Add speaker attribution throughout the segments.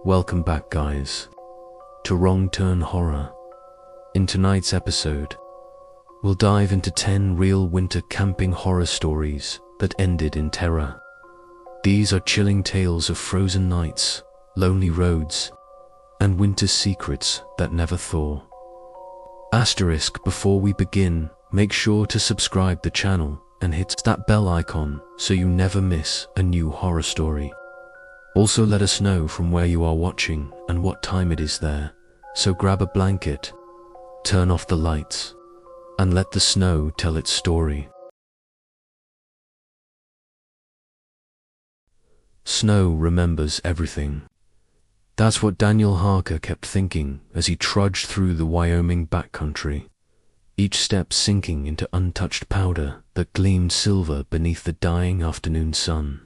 Speaker 1: Welcome back, guys, to Wrong Turn Horror. In tonight's episode, we'll dive into 10 real winter camping horror stories that ended in terror. These are chilling tales of frozen nights, lonely roads, and winter's secrets that never thaw. Asterisk, before we begin, make sure to subscribe the channel and hit that bell icon so you never miss a new horror story. Also, let us know from where you are watching and what time it is there, so grab a blanket, turn off the lights, and let the snow tell its story. Snow remembers everything. That's what Daniel Harker kept thinking as he trudged through the Wyoming backcountry, each step sinking into untouched powder that gleamed silver beneath the dying afternoon sun.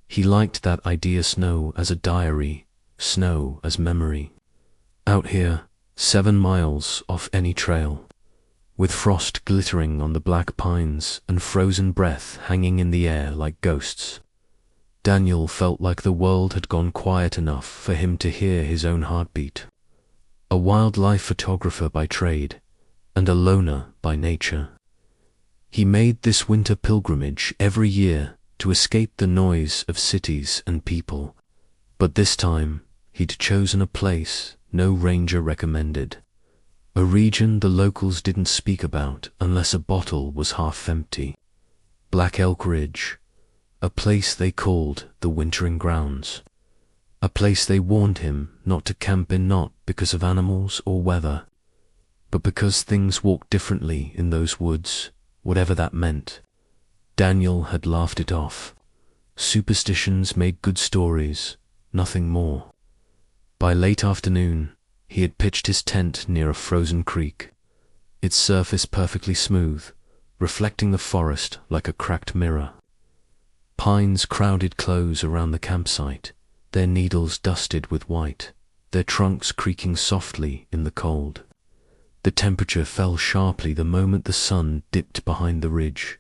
Speaker 1: He liked that idea: snow as a diary, snow as memory. Out here, 7 miles off any trail, with frost glittering on the black pines and frozen breath hanging in the air like ghosts, Daniel felt like the world had gone quiet enough for him to hear his own heartbeat. A wildlife photographer by trade, and a loner by nature, he made this winter pilgrimage every year to escape the noise of cities and people. But this time, he'd chosen a place no ranger recommended, a region the locals didn't speak about unless a bottle was half empty. Black Elk Ridge, a place they called the Wintering Grounds, a place they warned him not to camp in, not because of animals or weather, but because things walked differently in those woods, whatever that meant. Daniel had laughed it off. Superstitions made good stories, nothing more. By late afternoon, he had pitched his tent near a frozen creek, its surface perfectly smooth, reflecting the forest like a cracked mirror. Pines crowded close around the campsite, their needles dusted with white, their trunks creaking softly in the cold. The temperature fell sharply the moment the sun dipped behind the ridge.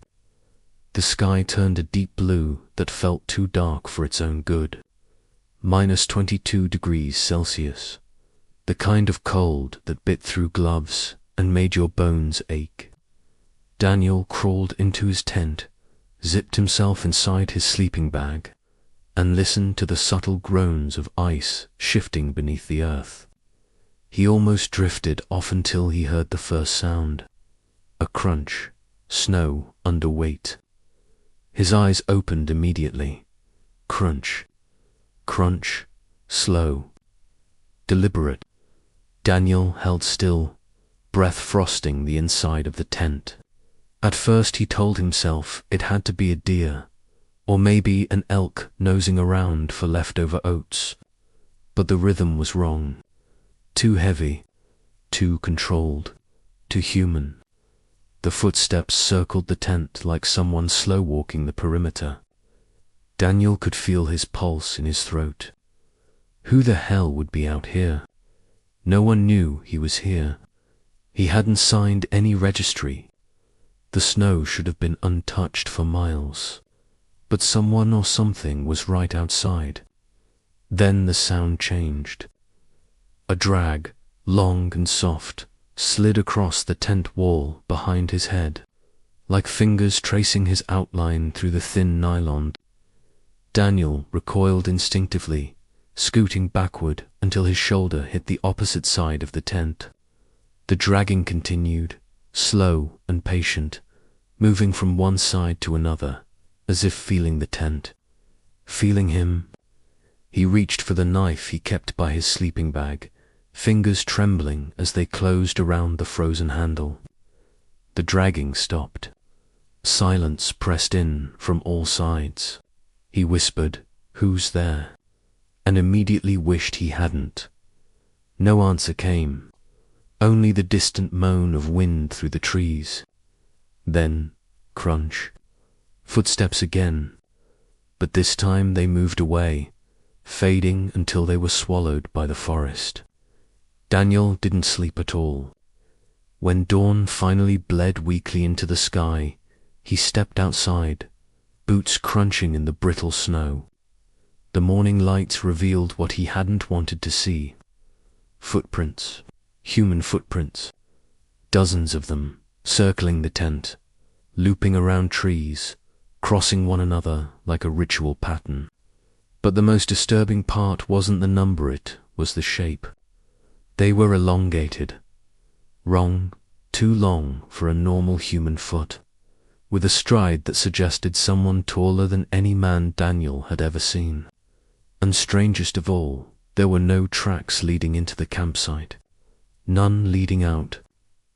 Speaker 1: The sky turned a deep blue that felt too dark for its own good. -22 degrees Celsius, the kind of cold that bit through gloves and made your bones ache. Daniel crawled into his tent, zipped himself inside his sleeping bag, and listened to the subtle groans of ice shifting beneath the earth. He almost drifted off until he heard the first sound, a crunch, snow under weight. His eyes opened immediately. Crunch, crunch, slow, deliberate. Daniel held still, breath frosting the inside of the tent. At first he told himself it had to be a deer, or maybe an elk nosing around for leftover oats. But the rhythm was wrong. Too heavy, too controlled, too human. The footsteps circled the tent like someone slow-walking the perimeter. Daniel could feel his pulse in his throat. Who the hell would be out here? No one knew he was here. He hadn't signed any registry. The snow should have been untouched for miles. But someone or something was right outside. Then the sound changed. A drag, long and soft, slid across the tent wall behind his head, like fingers tracing his outline through the thin nylon. Daniel recoiled instinctively, scooting backward until his shoulder hit the opposite side of the tent. The dragging continued, slow and patient, moving from one side to another, as if feeling the tent, feeling him. He reached for the knife he kept by his sleeping bag, fingers trembling as they closed around the frozen handle. The dragging stopped. Silence pressed in from all sides. He whispered, "Who's there?" and immediately wished he hadn't. No answer came, only the distant moan of wind through the trees. Then, crunch. Footsteps again, but this time they moved away, fading until they were swallowed by the forest. Daniel didn't sleep at all. When dawn finally bled weakly into the sky, he stepped outside, boots crunching in the brittle snow. The morning light revealed what he hadn't wanted to see. Footprints. Human footprints. Dozens of them, circling the tent, looping around trees, crossing one another like a ritual pattern. But the most disturbing part wasn't the number, it was the shape. They were elongated. Wrong, too long for a normal human foot, with a stride that suggested someone taller than any man Daniel had ever seen. And strangest of all, there were no tracks leading into the campsite. None leading out,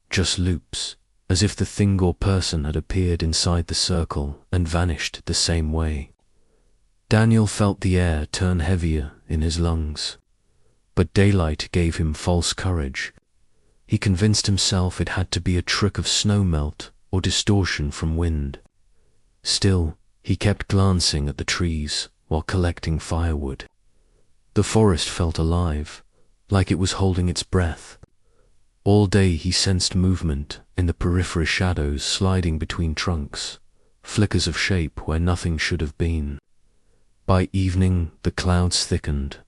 Speaker 1: just loops, as if the thing or person had appeared inside the circle and vanished the same way. Daniel felt the air turn heavier in his lungs. But daylight gave him false courage. He convinced himself it had to be a trick of snow melt or distortion from wind. Still, he kept glancing at the trees while collecting firewood. The forest felt alive, like it was holding its breath. All day he sensed movement in the periphery, shadows sliding between trunks, flickers of shape where nothing should have been. By evening the clouds thickened,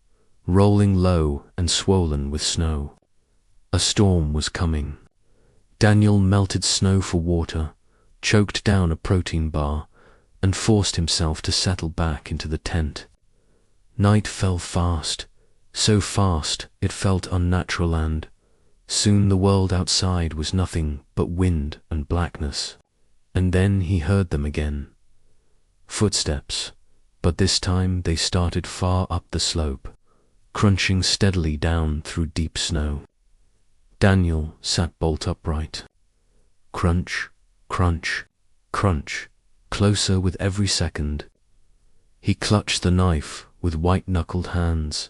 Speaker 1: rolling low and swollen with snow. A storm was coming. Daniel melted snow for water, choked down a protein bar, and forced himself to settle back into the tent. Night fell fast, so fast it felt unnatural, and soon the world outside was nothing but wind and blackness. And then he heard them again. Footsteps, but this time they started far up the slope, crunching steadily down through deep snow. Daniel sat bolt upright. Crunch, crunch, crunch, closer with every second. He clutched the knife with white-knuckled hands.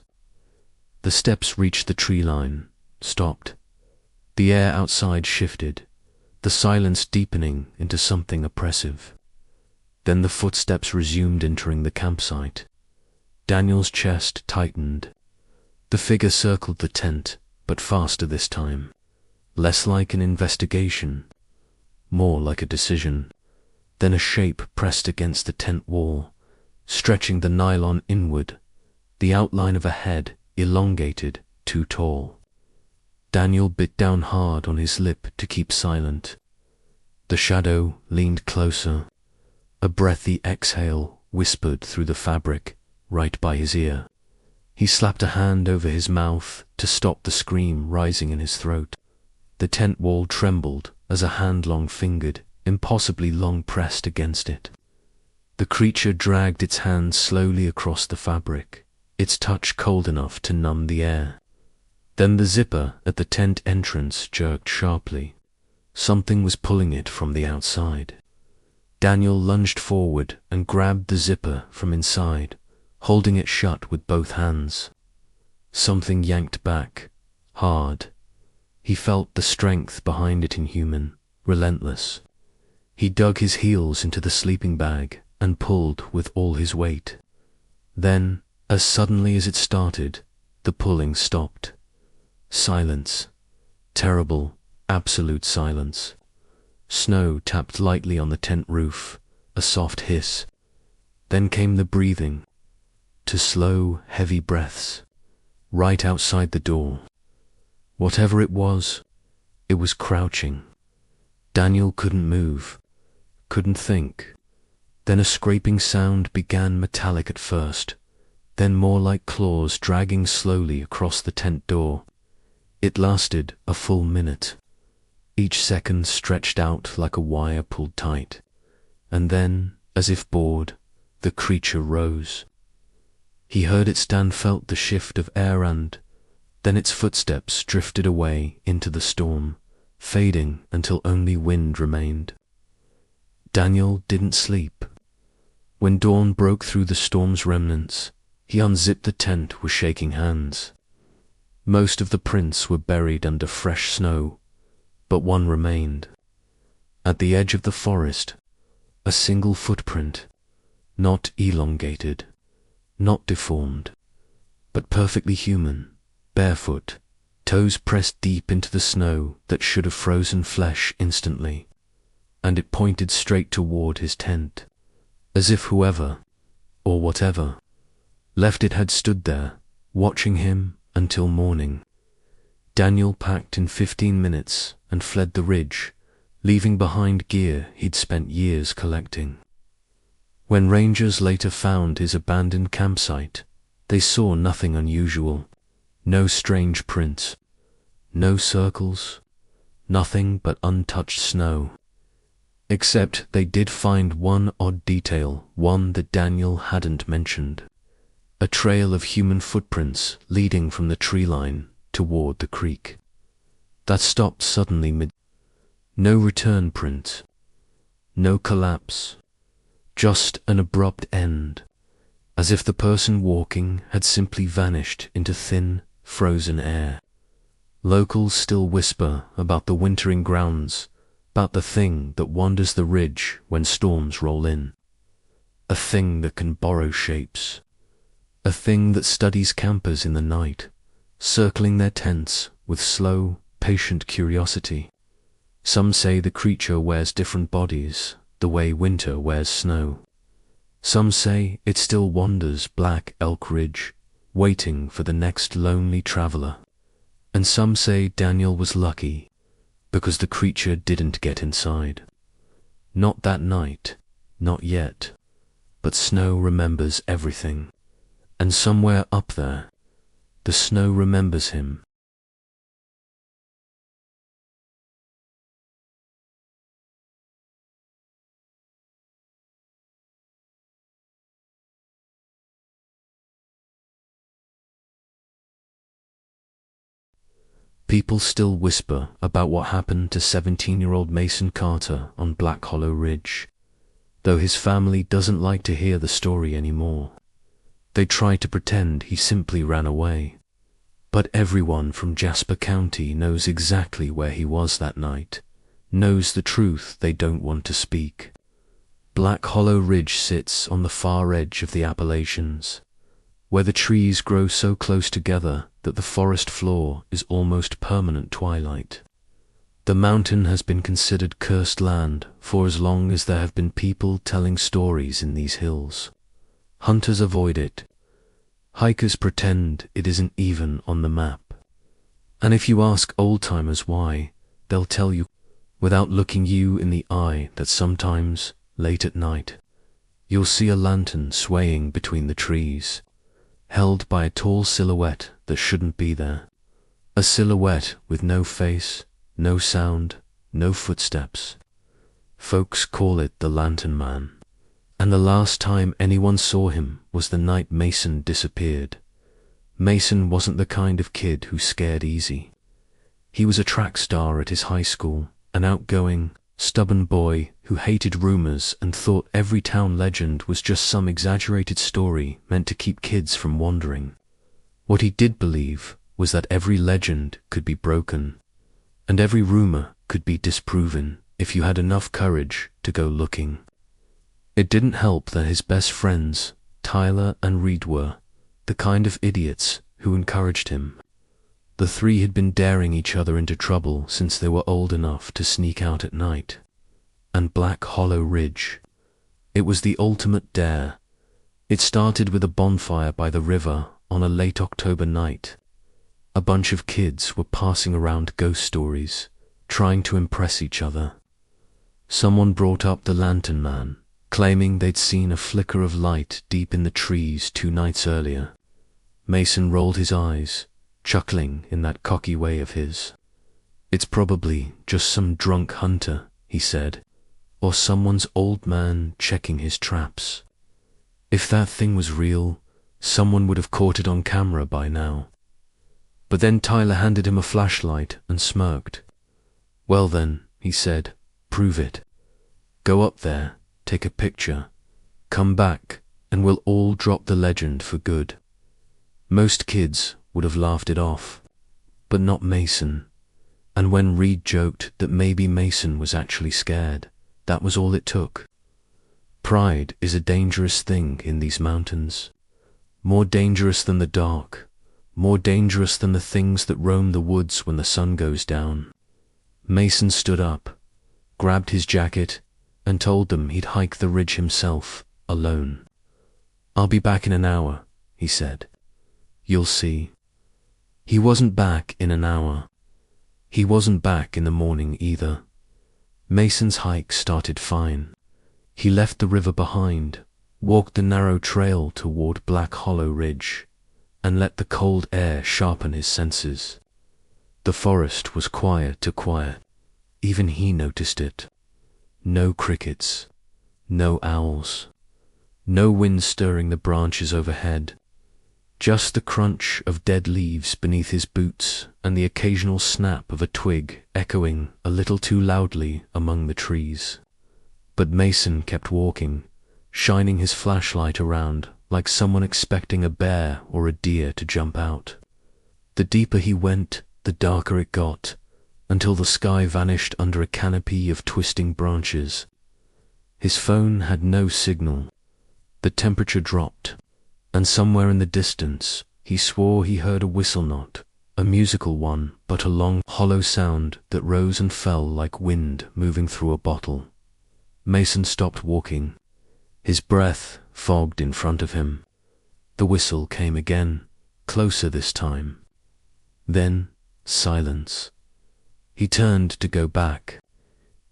Speaker 1: The steps reached the tree line, stopped. The air outside shifted, the silence deepening into something oppressive. Then the footsteps resumed entering the campsite. Daniel's chest tightened. The figure circled the tent, but faster this time. Less like an investigation, more like a decision. Then a shape pressed against the tent wall, stretching the nylon inward, the outline of a head elongated, too tall. Daniel bit down hard on his lip to keep silent. The shadow leaned closer. A breathy exhale whispered through the fabric, right by his ear. He slapped a hand over his mouth to stop the scream rising in his throat. The tent wall trembled as a hand long fingered, impossibly long pressed against it. The creature dragged its hand slowly across the fabric, its touch cold enough to numb the air. Then the zipper at the tent entrance jerked sharply. Something was pulling it from the outside. Daniel lunged forward and grabbed the zipper from inside, holding it shut with both hands. Something yanked back, hard. He felt the strength behind it, inhuman, relentless. He dug his heels into the sleeping bag and pulled with all his weight. Then, as suddenly as it started, the pulling stopped. Silence. Terrible, absolute silence. Snow tapped lightly on the tent roof, a soft hiss. Then came the breathing, to slow, heavy breaths, right outside the door. Whatever it was crouching. Daniel couldn't move, couldn't think. Then a scraping sound began, metallic at first, then more like claws dragging slowly across the tent door. It lasted a full minute. Each second stretched out like a wire pulled tight. And then, as if bored, the creature rose. He heard it stand, felt the shift of air, and then its footsteps drifted away into the storm, fading until only wind remained. Daniel didn't sleep. When dawn broke through the storm's remnants, he unzipped the tent with shaking hands. Most of the prints were buried under fresh snow, but one remained. At the edge of the forest, a single footprint, not elongated, not deformed, but perfectly human, barefoot, toes pressed deep into the snow that should have frozen flesh instantly, and it pointed straight toward his tent, as if whoever, or whatever, left it had stood there, watching him until morning. Daniel packed in 15 minutes and fled the ridge, leaving behind gear he'd spent years collecting. When rangers later found his abandoned campsite, they saw nothing unusual, no strange prints, no circles, nothing but untouched snow. Except they did find one odd detail, one that Daniel hadn't mentioned. A trail of human footprints leading from the tree line toward the creek. That stopped suddenly mid. No return print. No collapse. Just an abrupt end, as if the person walking had simply vanished into thin, frozen air. Locals still whisper about the wintering grounds, about the thing that wanders the ridge when storms roll in. A thing that can borrow shapes. A thing that studies campers in the night, circling their tents with slow, patient curiosity. Some say the creature wears different bodies, the way winter wears snow. Some say it still wanders Black Elk Ridge, waiting for the next lonely traveler. And some say Daniel was lucky, because the creature didn't get inside. Not that night, not yet, but snow remembers everything. And somewhere up there, the snow remembers him. People still whisper about what happened to 17-year-old Mason Carter on Black Hollow Ridge, though his family doesn't like to hear the story anymore. They try to pretend he simply ran away. But everyone from Jasper County knows exactly where he was that night, knows the truth they don't want to speak. Black Hollow Ridge sits on the far edge of the Appalachians, where the trees grow so close together that the forest floor is almost permanent twilight. The mountain has been considered cursed land for as long as there have been people telling stories in these hills. Hunters avoid it. Hikers pretend it isn't even on the map. And if you ask old-timers why, they'll tell you, without looking you in the eye, that sometimes, late at night, you'll see a lantern swaying between the trees, held by a tall silhouette that shouldn't be there. A silhouette with no face, no sound, no footsteps. Folks call it the Lantern Man. And the last time anyone saw him was the night Mason disappeared. Mason wasn't the kind of kid who scared easy. He was a track star at his high school, an outgoing, stubborn boy who hated rumors and thought every town legend was just some exaggerated story meant to keep kids from wandering. What he did believe was that every legend could be broken, and every rumor could be disproven if you had enough courage to go looking. It didn't help that his best friends, Tyler and Reed, were the kind of idiots who encouraged him. The three had been daring each other into trouble since they were old enough to sneak out at night. And Black Hollow Ridge, it was the ultimate dare. It started with a bonfire by the river on a late October night. A bunch of kids were passing around ghost stories, trying to impress each other. Someone brought up the Lantern Man, claiming they'd seen a flicker of light deep in the trees 2 nights earlier. Mason rolled his eyes, chuckling in that cocky way of his. "It's probably just some drunk hunter," he said, "or someone's old man checking his traps. If that thing was real, someone would have caught it on camera by now." But then Tyler handed him a flashlight and smirked. "Well then," he said, "prove it. Go up there, take a picture, come back, and we'll all drop the legend for good." Most kids would have laughed it off, but not Mason. And when Reed joked that maybe Mason was actually scared, that was all it took. Pride is a dangerous thing in these mountains. More dangerous than the dark, more dangerous than the things that roam the woods when the sun goes down. Mason stood up, grabbed his jacket, and told them he'd hike the ridge himself, alone. "I'll be back in an hour," he said. "You'll see." He wasn't back in an hour. He wasn't back in the morning either. Mason's hike started fine. He left the river behind, walked the narrow trail toward Black Hollow Ridge, and let the cold air sharpen his senses. The forest was quiet to quiet. Even he noticed it. No crickets, no owls, no wind stirring the branches overhead. Just the crunch of dead leaves beneath his boots and the occasional snap of a twig echoing a little too loudly among the trees. But Mason kept walking, shining his flashlight around like someone expecting a bear or a deer to jump out. The deeper he went, the darker it got, until the sky vanished under a canopy of twisting branches. His phone had no signal. The temperature dropped, and somewhere in the distance he swore he heard a whistle note, a musical one, but a long, hollow sound that rose and fell like wind moving through a bottle. Mason stopped walking. His breath fogged in front of him. The whistle came again, closer this time. Then silence. He turned to go back.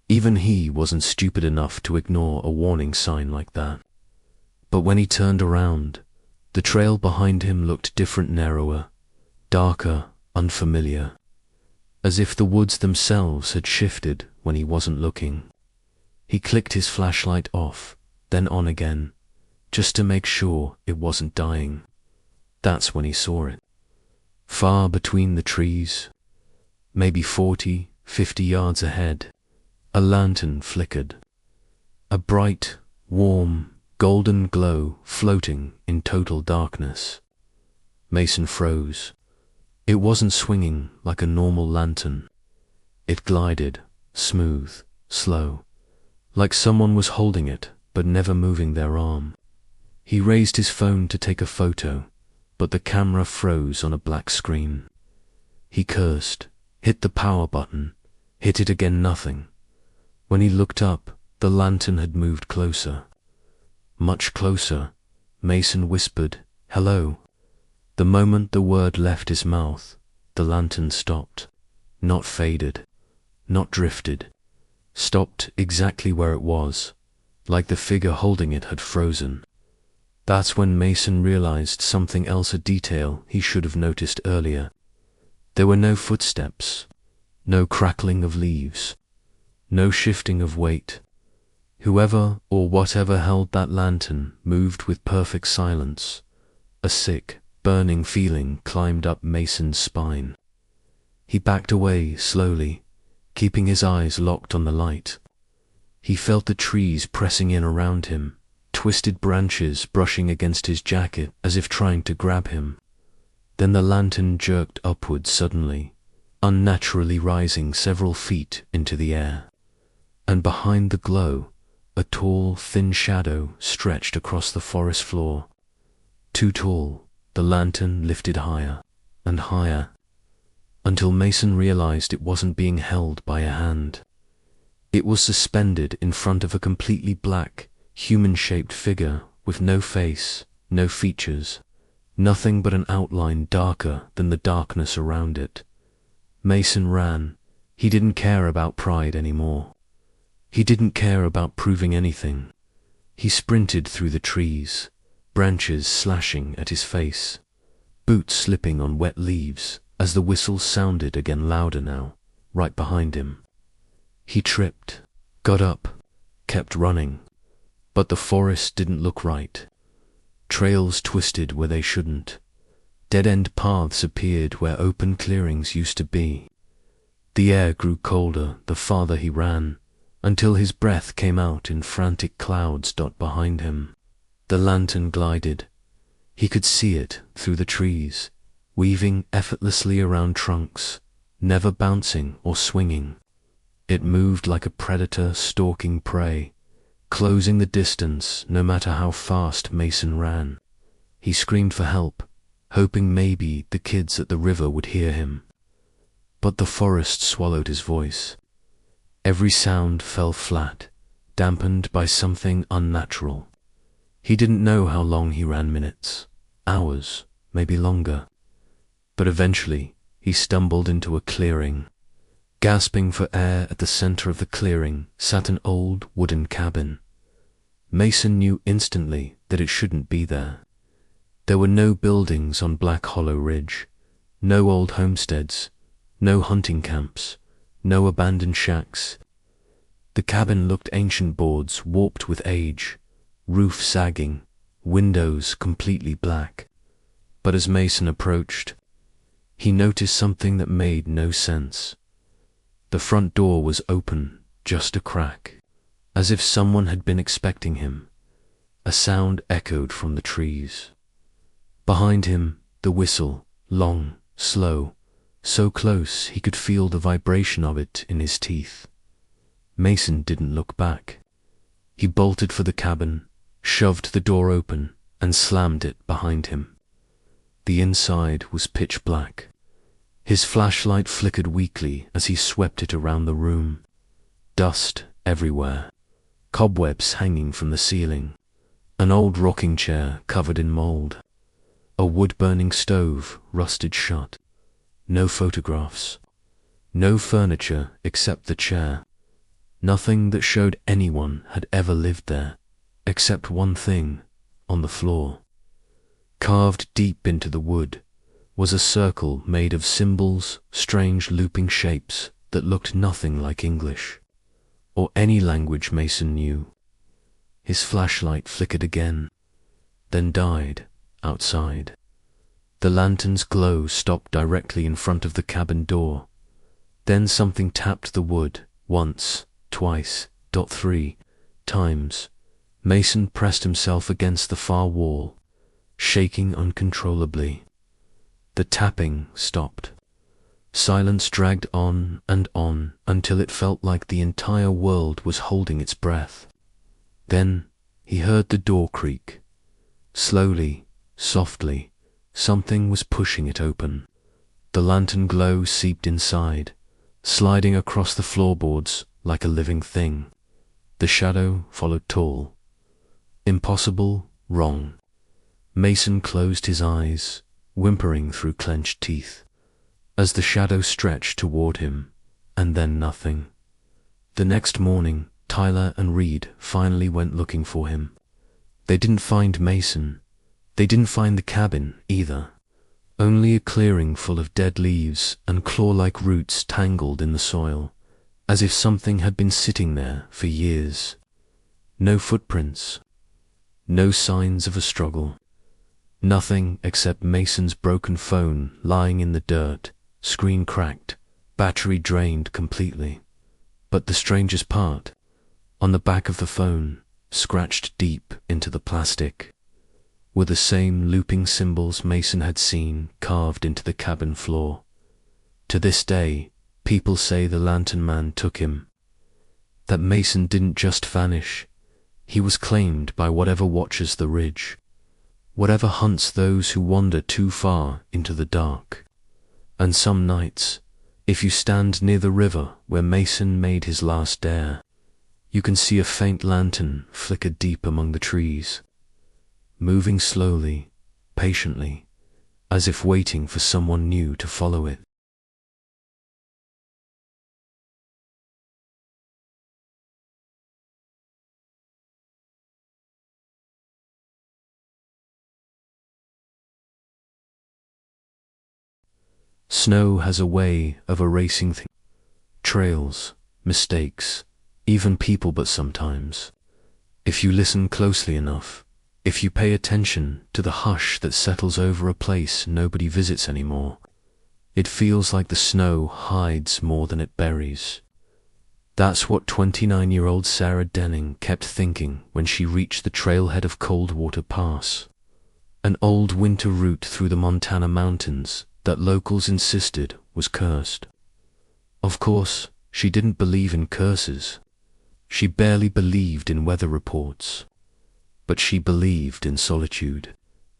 Speaker 1: Even he wasn't stupid enough to ignore a warning sign like that. But when he turned around, the trail behind him looked different, narrower, darker, unfamiliar, as if the woods themselves had shifted when he wasn't looking. He clicked his flashlight off, then on again, just to make sure it wasn't dying. That's when he saw it. Far between the trees, maybe 40, 50 yards ahead, a lantern flickered. A bright, warm, golden glow floating in total darkness. Mason froze. It wasn't swinging like a normal lantern. It glided, smooth, slow, like someone was holding it but never moving their arm. He raised his phone to take a photo, but the camera froze on a black screen. He cursed, hit the power button, hit it again, nothing. When he looked up, the lantern had moved closer. Much closer. Mason whispered, "Hello." The moment the word left his mouth, the lantern stopped. Not faded, not drifted. Stopped exactly where it was, like the figure holding it had frozen. That's when Mason realized something else, a detail he should have noticed earlier. There were no footsteps, no crackling of leaves, no shifting of weight. Whoever or whatever held that lantern moved with perfect silence. A sick, burning feeling climbed up Mason's spine. He backed away slowly, keeping his eyes locked on the light. He felt the trees pressing in around him, twisted branches brushing against his jacket as if trying to grab him. Then the lantern jerked upwards suddenly, unnaturally rising several feet into the air. And behind the glow, a tall, thin shadow stretched across the forest floor. Too tall, the lantern lifted higher and higher, until Mason realized it wasn't being held by a hand. It was suspended in front of a completely black, human-shaped figure with no face, no features, nothing but an outline darker than the darkness around it. Mason ran. He didn't care about pride anymore. He didn't care about proving anything. He sprinted through the trees, branches slashing at his face, boots slipping on wet leaves as the whistle sounded again, louder now, right behind him. He tripped, got up, kept running, but the forest didn't look right. Trails twisted where they shouldn't. Dead-end paths appeared where open clearings used to be. The air grew colder the farther he ran, until his breath came out in frantic clouds behind him. The lantern glided. He could see it through the trees, weaving effortlessly around trunks, never bouncing or swinging. It moved like a predator stalking prey, closing the distance no matter how fast Mason ran. He screamed for help, hoping maybe the kids at the river would hear him. But the forest swallowed his voice. Every sound fell flat, dampened by something unnatural. He didn't know how long he ran, minutes, hours, maybe longer. But eventually, he stumbled into a clearing. Gasping for air at the center of the clearing sat an old wooden cabin. Mason knew instantly that it shouldn't be there. There were no buildings on Black Hollow Ridge, no old homesteads, no hunting camps, no abandoned shacks. The cabin looked ancient boards warped with age, roof sagging, windows completely black. But as Mason approached, he noticed something that made no sense. The front door was open, just a crack, as if someone had been expecting him. A sound echoed from the trees. Behind him, the whistle, long, slow, so close he could feel the vibration of it in his teeth. Mason didn't look back. He bolted for the cabin, shoved the door open, and slammed it behind him. The inside was pitch black. His flashlight flickered weakly as he swept it around the room. Dust everywhere, cobwebs hanging from the ceiling, an old rocking chair covered in mold, a wood-burning stove rusted shut, no photographs, no furniture except the chair, nothing that showed anyone had ever lived there, except one thing on the floor. Carved deep into the wood was a circle made of symbols, strange looping shapes that looked nothing like English, or any language Mason knew. His flashlight flickered again, then died outside. The lantern's glow stopped directly in front of the cabin door. Then something tapped the wood, once, twice, 3 times. Mason pressed himself against the far wall, shaking uncontrollably. The tapping stopped. Silence dragged on and on until it felt like the entire world was holding its breath. Then he heard the door creak. Slowly, softly, something was pushing it open. The lantern glow seeped inside, sliding across the floorboards like a living thing. The shadow followed tall. Impossible, wrong. Mason closed his eyes, whimpering through clenched teeth, as the shadow stretched toward him, and then nothing. The next morning, Tyler and Reed finally went looking for him. They didn't find Mason. They didn't find the cabin either. Only a clearing full of dead leaves and claw-like roots tangled in the soil, as if something had been sitting there for years. No footprints. No signs of a struggle. Nothing except Mason's broken phone lying in the dirt, screen cracked, battery drained completely. But the strangest part, on the back of the phone, scratched deep into the plastic, were the same looping symbols Mason had seen carved into the cabin floor. To this day, people say the Lantern Man took him. That Mason didn't just vanish. He was claimed by whatever watches the ridge, whatever hunts those who wander too far into the dark. And some nights, if you stand near the river where Mason made his last dare, you can see a faint lantern flicker deep among the trees, moving slowly, patiently, as if waiting for someone new to follow it. Snow has a way of erasing things, trails, mistakes, even people, but sometimes, if you listen closely enough, if you pay attention to the hush that settles over a place nobody visits anymore, it feels like the snow hides more than it buries. That's what 29-year-old Sarah Denning kept thinking when she reached the trailhead of Coldwater Pass, an old winter route through the Montana mountains that locals insisted was cursed. Of course, she didn't believe in curses. She barely believed in weather reports. But she believed in solitude,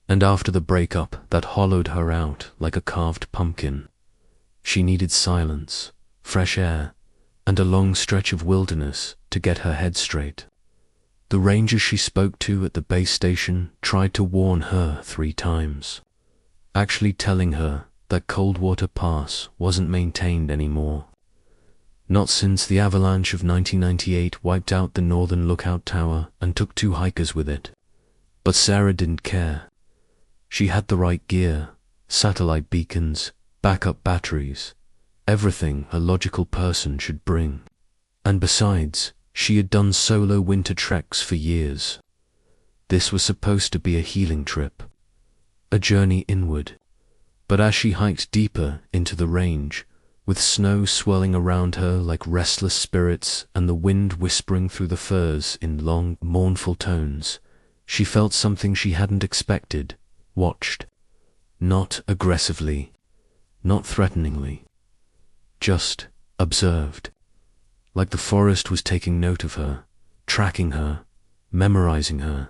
Speaker 1: and after the breakup that hollowed her out like a carved pumpkin, she needed silence, fresh air, and a long stretch of wilderness to get her head straight. The ranger she spoke to at the base station tried to warn her 3 times, actually telling her that Coldwater Pass wasn't maintained anymore. Not since the avalanche of 1998 wiped out the northern lookout tower and took 2 hikers with it. But Sarah didn't care. She had the right gear, satellite beacons, backup batteries, everything a logical person should bring. And besides, she had done solo winter treks for years. This was supposed to be a healing trip, a journey inward. But as she hiked deeper into the range, with snow swirling around her like restless spirits and the wind whispering through the firs in long, mournful tones, she felt something she hadn't expected, watched. Not aggressively, not threateningly, just observed. Like the forest was taking note of her, tracking her, memorizing her.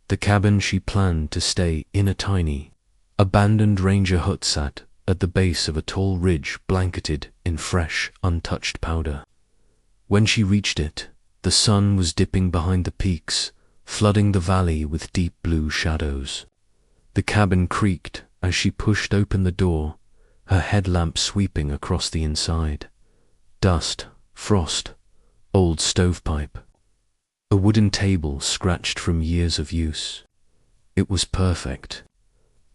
Speaker 1: The cabin she planned to stay in, a tiny, abandoned ranger hut, sat at the base of a tall ridge blanketed in fresh, untouched powder. When she reached it, the sun was dipping behind the peaks, flooding the valley with deep blue shadows. The cabin creaked as she pushed open the door, her headlamp sweeping across the inside. Dust, frost, old stovepipe. A wooden table scratched from years of use. It was perfect.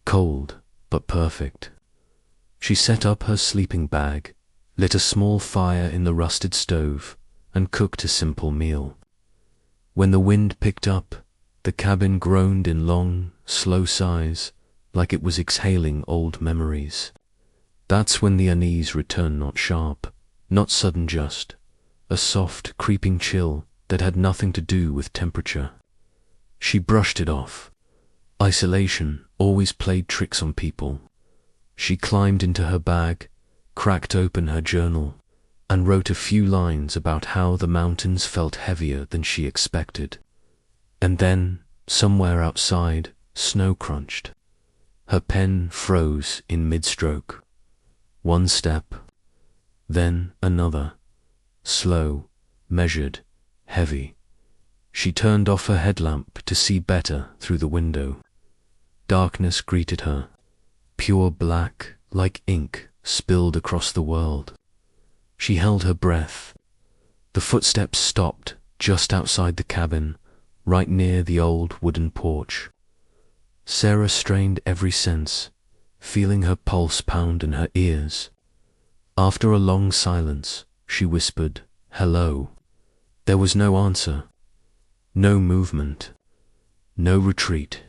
Speaker 1: Cold, but perfect. She set up her sleeping bag, lit a small fire in the rusted stove, and cooked a simple meal. When the wind picked up, the cabin groaned in long, slow sighs, like it was exhaling old memories. That's when the unease returned, not sharp, not sudden, just a soft, creeping chill that had nothing to do with temperature. She brushed it off. Isolation always played tricks on people. She climbed into her bag, cracked open her journal, and wrote a few lines about how the mountains felt heavier than she expected. And then, somewhere outside, snow crunched. Her pen froze in mid-stroke. One step, then another, slow, measured, heavy. She turned off her headlamp to see better through the window. Darkness greeted her, pure black, like ink spilled across the world. She held her breath. The footsteps stopped just outside the cabin, right near the old wooden porch. Sarah strained every sense, feeling her pulse pound in her ears. After a long silence, she whispered, "Hello." There was no answer, no movement, no retreat,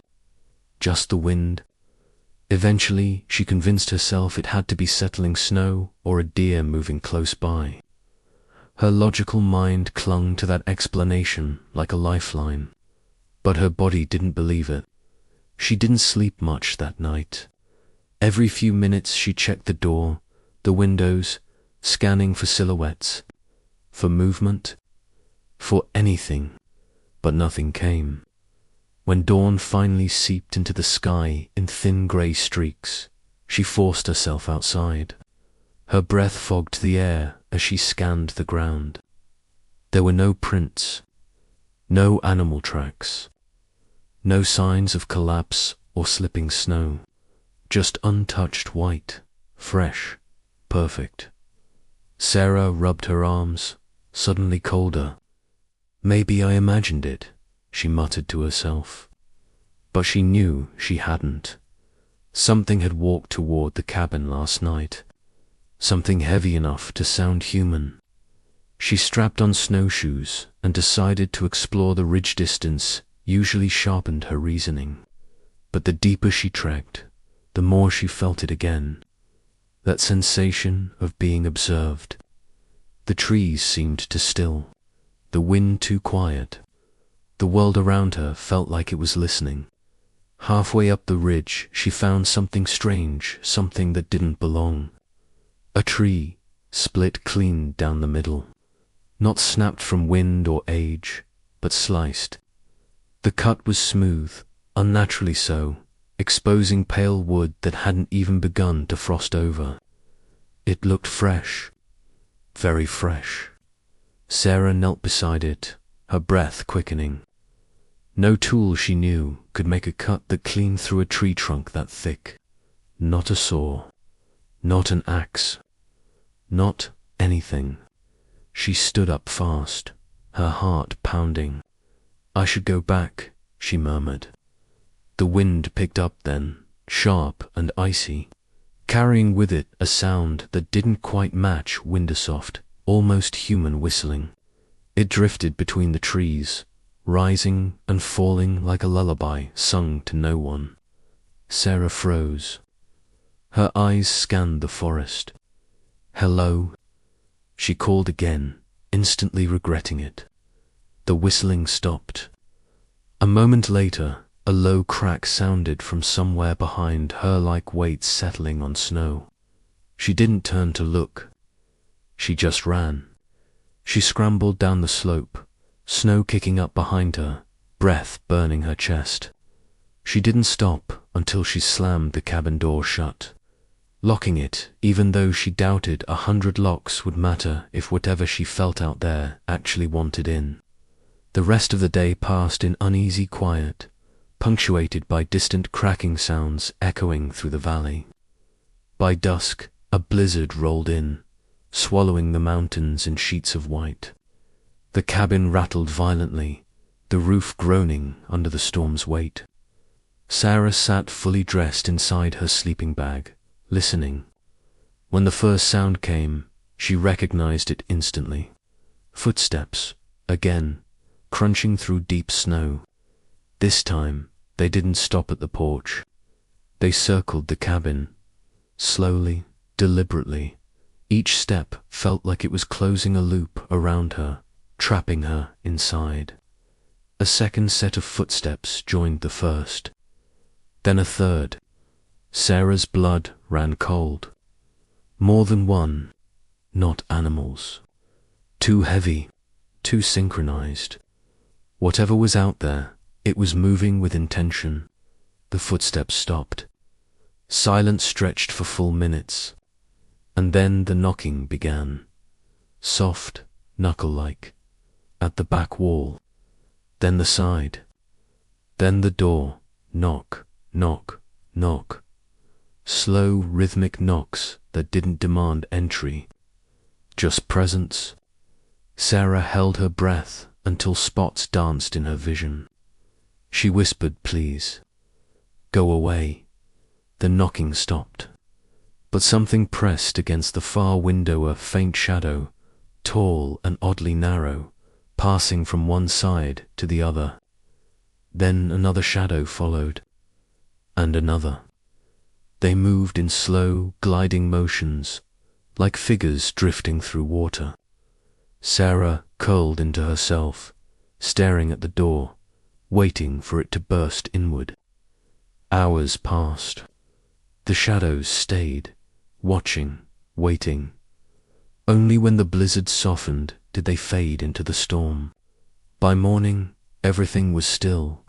Speaker 1: just the wind. Eventually, she convinced herself it had to be settling snow or a deer moving close by. Her logical mind clung to that explanation like a lifeline, but her body didn't believe it. She didn't sleep much that night. Every few minutes she checked the door, the windows, scanning for silhouettes, for movement, for anything, but nothing came. When dawn finally seeped into the sky in thin grey streaks, she forced herself outside. Her breath fogged the air as she scanned the ground. There were no prints, no animal tracks, no signs of collapse or slipping snow, just untouched white, fresh, perfect. Sarah rubbed her arms, suddenly colder. Maybe I imagined it, she muttered to herself. But she knew she hadn't. Something had walked toward the cabin last night. Something heavy enough to sound human. She strapped on snowshoes and decided to explore the ridge. Distance usually sharpened her reasoning. But the deeper she trekked, the more she felt it again. That sensation of being observed. The trees seemed to still, the wind too quiet. The world around her felt like it was listening. Halfway up the ridge, she found something strange, something that didn't belong. A tree, split clean down the middle. Not snapped from wind or age, but sliced. The cut was smooth, unnaturally so, exposing pale wood that hadn't even begun to frost over. It looked fresh, very fresh. Sarah knelt beside it, her breath quickening. No tool she knew could make a cut that cleaned through a tree trunk that thick. Not a saw, not an axe, not anything. She stood up fast, her heart pounding. "I should go back," she murmured. The wind picked up then, sharp and icy, carrying with it a sound that didn't quite match Wintersoft, almost human whistling. It drifted between the trees, rising and falling like a lullaby sung to no one. Sarah froze. Her eyes scanned the forest. "Hello?" She called again, instantly regretting it. The whistling stopped. A moment later, a low crack sounded from somewhere behind her, like weight settling on snow. She didn't turn to look. She just ran. She scrambled down the slope, snow kicking up behind her, breath burning her chest. She didn't stop until she slammed the cabin door shut, locking it even though she doubted 100 locks would matter if whatever she felt out there actually wanted in. The rest of the day passed in uneasy quiet, punctuated by distant cracking sounds echoing through the valley. By dusk, a blizzard rolled in, swallowing the mountains in sheets of white. The cabin rattled violently, the roof groaning under the storm's weight. Sarah sat fully dressed inside her sleeping bag, listening. When the first sound came, she recognized it instantly. Footsteps, again, crunching through deep snow. This time, they didn't stop at the porch. They circled the cabin, slowly, deliberately. Each step felt like it was closing a loop around her, trapping her inside. A second set of footsteps joined the first. Then a third. Sarah's blood ran cold. More than one, not animals. Too heavy, too synchronized. Whatever was out there, it was moving with intention. The footsteps stopped. Silence stretched for full minutes. And then the knocking began. Soft, knuckle-like. At the back wall. Then the side. Then the door. Knock, knock, knock. Slow, rhythmic knocks that didn't demand entry. Just presence. Sarah held her breath until spots danced in her vision. She whispered, "Please. Go away." The knocking stopped. But something pressed against the far window, a faint shadow, tall and oddly narrow, passing from one side to the other. Then another shadow followed, and another. They moved in slow, gliding motions, like figures drifting through water. Sarah curled into herself, staring at the door, waiting for it to burst inward. Hours passed. The shadows stayed, watching, waiting. Only when the blizzard softened did they fade into the storm. By morning, everything was still.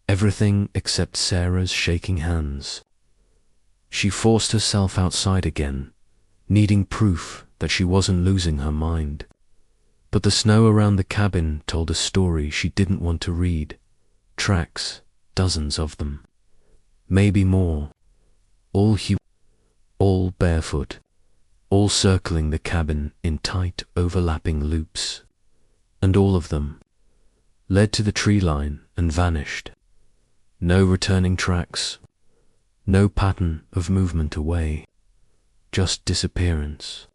Speaker 1: Everything except Sarah's shaking hands. She forced herself outside again, needing proof that she wasn't losing her mind. But the snow around the cabin told a story she didn't want to read. Tracks, dozens of them. Maybe more. All barefoot, all circling the cabin in tight, overlapping loops. And all of them led to the tree line and vanished. No returning tracks, no pattern of movement away, just disappearance.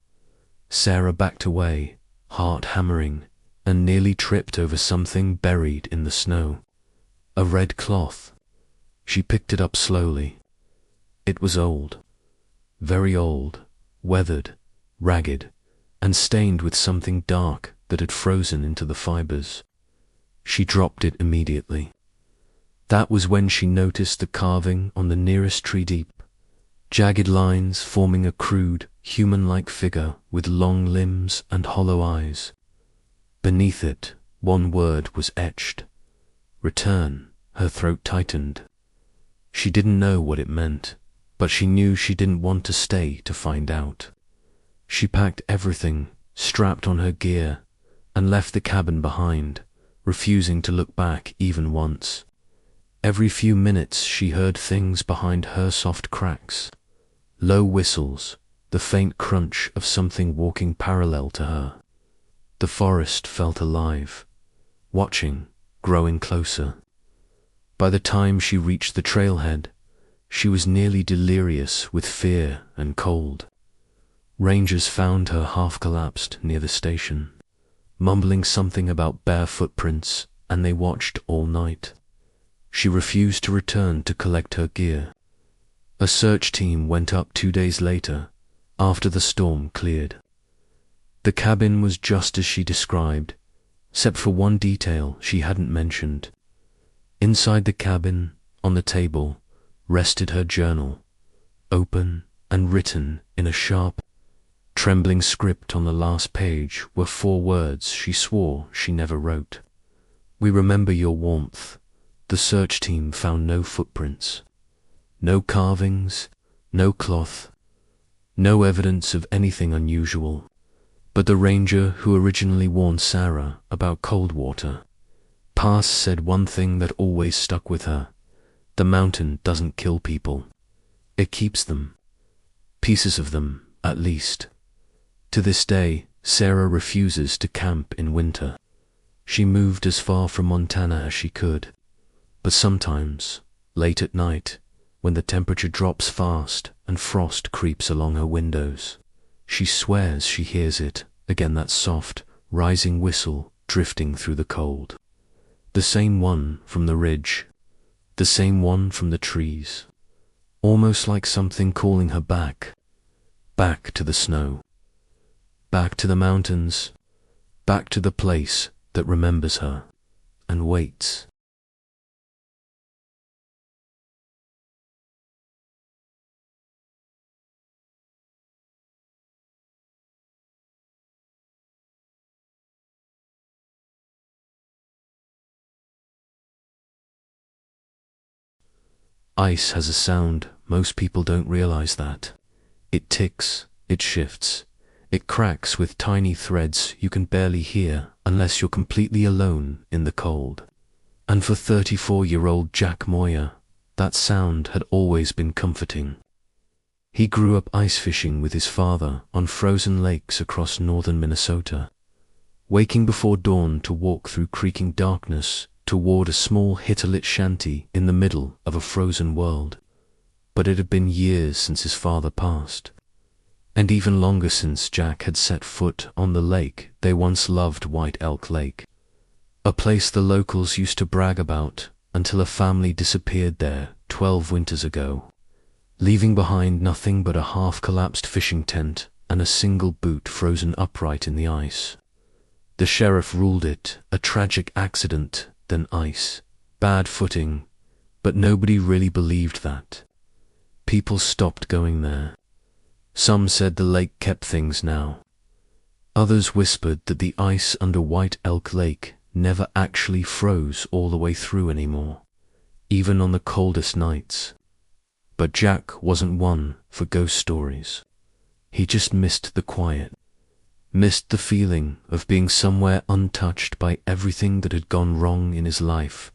Speaker 1: Sarah backed away, heart hammering, and nearly tripped over something buried in the snow. A red cloth. She picked it up slowly. It was old, very old, weathered, ragged, and stained with something dark that had frozen into the fibers. She dropped it immediately. That was when she noticed the carving on the nearest tree deep, jagged lines forming a crude, human-like figure with long limbs and hollow eyes. Beneath it, one word was etched. Return. Her throat tightened. She didn't know what it meant, but she knew she didn't want to stay to find out. She packed everything, strapped on her gear, and left the cabin behind, refusing to look back even once. Every few minutes she heard things behind her, soft cracks, low whistles, the faint crunch of something walking parallel to her. The forest felt alive, watching, growing closer. By the time she reached the trailhead, she was nearly delirious with fear and cold. Rangers found her half collapsed near the station, mumbling something about bare footprints, and they watched all night. She refused to return to collect her gear. A search team went up 2 days later, after the storm cleared. The cabin was just as she described, except for one detail she hadn't mentioned. Inside the cabin, on the table, rested her journal, open and written in a sharp, trembling script. On the last page were 4 words she swore she never wrote. "We remember your warmth." The search team found no footprints, no carvings, no cloth, no evidence of anything unusual. But the ranger who originally warned Sarah about cold water Pass said one thing that always stuck with her: the mountain doesn't kill people, it keeps them. Pieces of them, at least. To this day, Sarah refuses to camp in winter. She moved as far from Montana as she could. But sometimes, late at night, when the temperature drops fast and frost creeps along her windows, she swears she hears it again, that soft, rising whistle drifting through the cold. The same one from the ridge, the same one from the trees, almost like something calling her back, back to the snow, back to the mountains, back to the place that remembers her and waits. Ice has a sound. Most people don't realize that. It ticks, it shifts, it cracks with tiny threads you can barely hear unless you're completely alone in the cold. And for 34-year-old Jack Moyer, that sound had always been comforting. He grew up ice fishing with his father on frozen lakes across northern Minnesota, waking before dawn to walk through creaking darkness toward a small heater-lit shanty in the middle of a frozen world. But it had been years since his father passed, and even longer since Jack had set foot on the lake they once loved, White Elk Lake, a place the locals used to brag about until a family disappeared there 12 winters ago, leaving behind nothing but a half-collapsed fishing tent and a single boot frozen upright in the ice. The sheriff ruled it a tragic accident than ice, bad footing, but nobody really believed that. People stopped going there. Some said the lake kept things now. Others whispered that the ice under White Elk Lake never actually froze all the way through anymore, even on the coldest nights. But Jack wasn't one for ghost stories. He just missed the quiet, missed the feeling of being somewhere untouched by everything that had gone wrong in his life.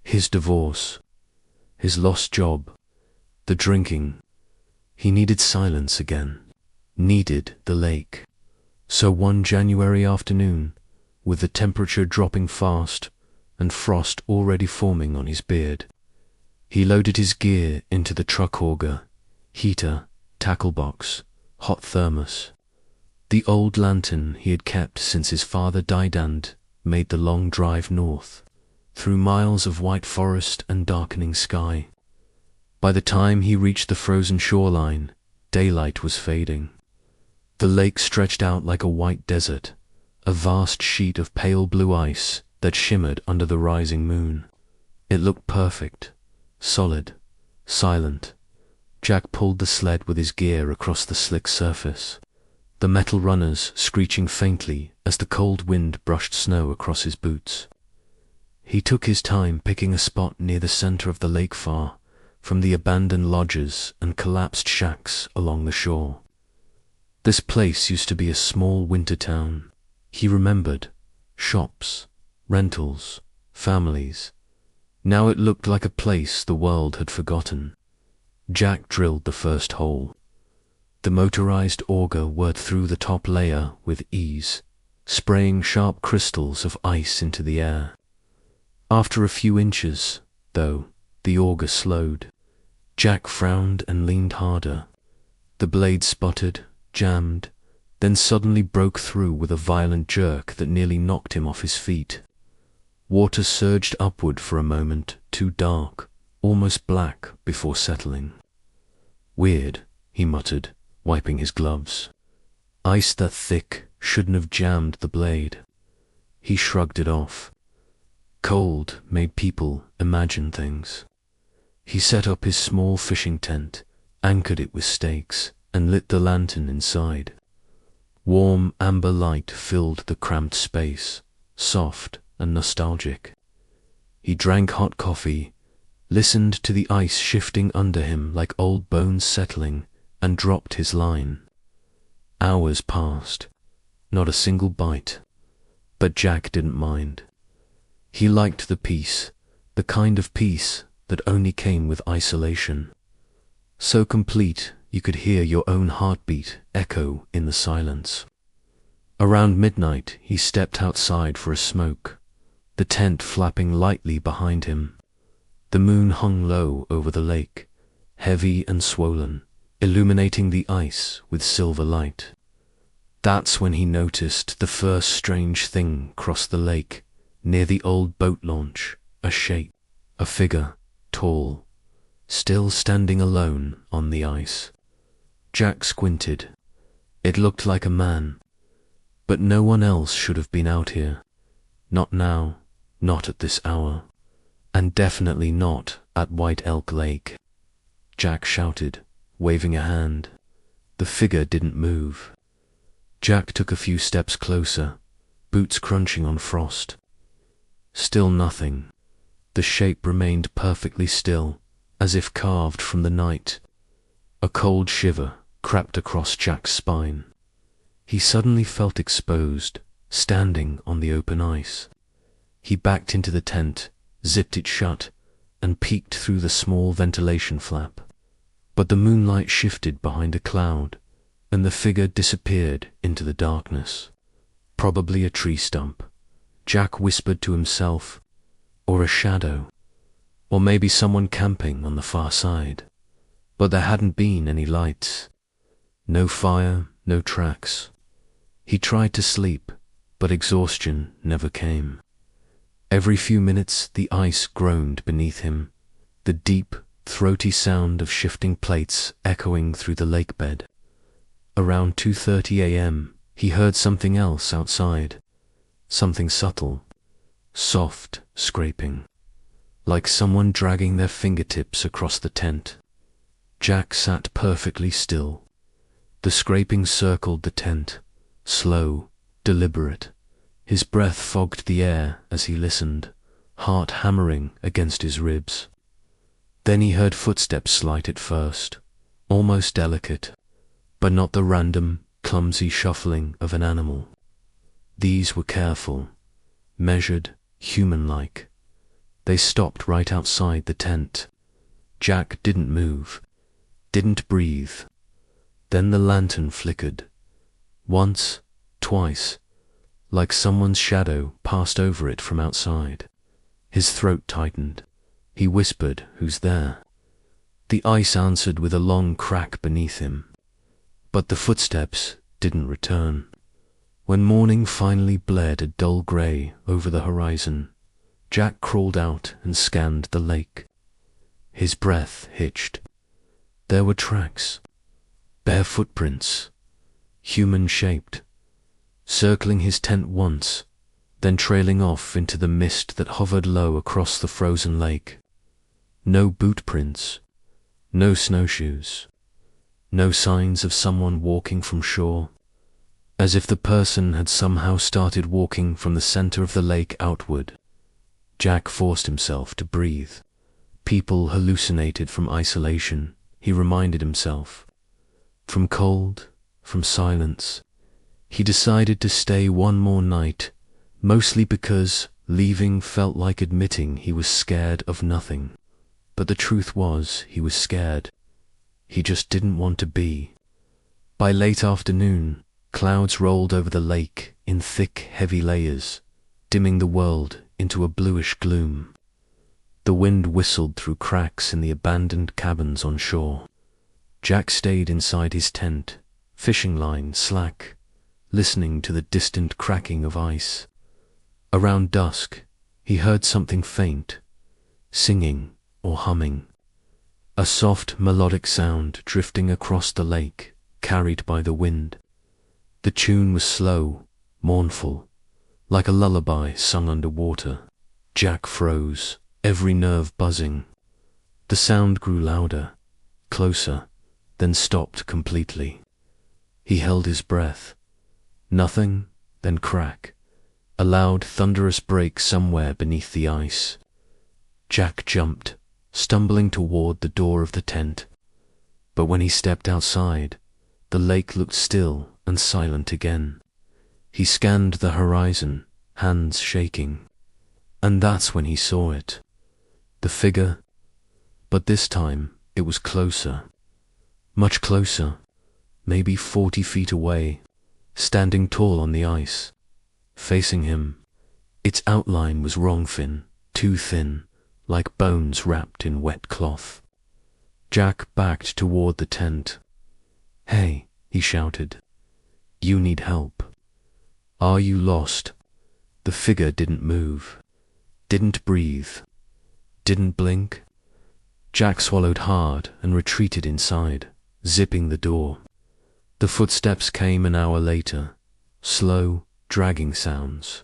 Speaker 1: His divorce, his lost job, the drinking. He needed silence again, needed the lake. So one January afternoon, with the temperature dropping fast and frost already forming on his beard, he loaded his gear into the truck auger, heater, tackle box, hot thermos. The old lantern he had kept since his father died and made the long drive north, through miles of white forest and darkening sky. By the time he reached the frozen shoreline, daylight was fading. The lake stretched out like a white desert, a vast sheet of pale blue ice that shimmered under the rising moon. It looked perfect, solid, silent. Jack pulled the sled with his gear across the slick surface, the metal runners screeching faintly as the cold wind brushed snow across his boots. He took his time picking a spot near the center of the lake, far from the abandoned lodges and collapsed shacks along the shore. This place used to be a small winter town. He remembered shops, rentals, families. Now it looked like a place the world had forgotten. Jack drilled the first hole. The motorized auger worked through the top layer with ease, spraying sharp crystals of ice into the air. After a few inches, though, the auger slowed. Jack frowned and leaned harder. The blade sputtered, jammed, then suddenly broke through with a violent jerk that nearly knocked him off his feet. Water surged upward for a moment, too dark, almost black, before settling. "Weird," he muttered, wiping his gloves. "Ice that thick shouldn't have jammed the blade." He shrugged it off. Cold made people imagine things. He set up his small fishing tent, anchored it with stakes, and lit the lantern inside. Warm amber light filled the cramped space, soft and nostalgic. He drank hot coffee, listened to the ice shifting under him like old bones settling, and dropped his line. Hours passed, not a single bite, but Jack didn't mind. He liked the peace, the kind of peace that only came with isolation. So complete you could hear your own heartbeat echo in the silence. Around midnight he stepped outside for a smoke, the tent flapping lightly behind him. The moon hung low over the lake, heavy and swollen, illuminating the ice with silver light. That's when he noticed the first strange thing cross the lake, near the old boat launch, a shape, a figure, tall, still standing alone on the ice. Jack squinted. It looked like a man, but no one else should have been out here. Not now, not at this hour, and definitely not at White Elk Lake. Jack shouted, waving a hand. The figure didn't move. Jack took a few steps closer, boots crunching on frost. Still nothing. The shape remained perfectly still, as if carved from the night. A cold shiver crept across Jack's spine. He suddenly felt exposed, standing on the open ice. He backed into the tent, zipped it shut, and peeked through the small ventilation flap. But the moonlight shifted behind a cloud, and the figure disappeared into the darkness. Probably a tree stump, Jack whispered to himself, or a shadow, or maybe someone camping on the far side. But there hadn't been any lights. No fire, no tracks. He tried to sleep, but exhaustion never came. Every few minutes the ice groaned beneath him, the deep, throaty sound of shifting plates echoing through the lake bed. Around 2:30 a.m. he heard something else outside, something subtle, soft scraping, like someone dragging their fingertips across the tent. Jack sat perfectly still. The scraping circled the tent, slow, deliberate. His breath fogged the air as he listened, heart hammering against his ribs. Then he heard footsteps slight at first, almost delicate, but not the random, clumsy shuffling of an animal. These were careful, measured, human-like. They stopped right outside the tent. Jack didn't move, didn't breathe. Then the lantern flickered. Once, twice, like someone's shadow passed over it from outside. His throat tightened. He whispered, "Who's there?" The ice answered with a long crack beneath him. But the footsteps didn't return. When morning finally bled a dull grey over the horizon, Jack crawled out and scanned the lake. His breath hitched. There were tracks, bare footprints, human-shaped, circling his tent once, then trailing off into the mist that hovered low across the frozen lake. No boot prints, no snowshoes, no signs of someone walking from shore, as if the person had somehow started walking from the center of the lake outward. Jack forced himself to breathe. People hallucinated from isolation, he reminded himself. From cold, from silence. He decided to stay one more night, mostly because Leaving felt like admitting he was scared of nothing. But the truth was, he was scared. He just didn't want to be. By late afternoon, clouds rolled over the lake in thick, heavy layers, dimming the world into a bluish gloom. The wind whistled through cracks in the abandoned cabins on shore. Jack stayed inside his tent, fishing line slack, listening to the distant cracking of ice. Around dusk, he heard something faint, singing or humming. A soft, melodic sound drifting across the lake, carried by the wind. The tune was slow, mournful, like a lullaby sung under water. Jack froze, every nerve buzzing. The sound grew louder, closer, then stopped completely. He held his breath. Nothing, then crack. A loud, thunderous break somewhere beneath the ice. Jack jumped, stumbling toward the door of the tent. But when he stepped outside, the lake looked still and silent again. He scanned the horizon, hands shaking. And that's when he saw it. The figure. But this time, it was closer. Much closer. Maybe 40 feet away, standing tall on the ice. Facing him. Its outline was wrong too thin, like bones wrapped in wet cloth. Jack backed toward the tent. "Hey," he shouted. "You need help. Are you lost?" The figure didn't move, didn't breathe, didn't blink. Jack swallowed hard and retreated inside, zipping the door. The footsteps came an hour later, slow, dragging sounds,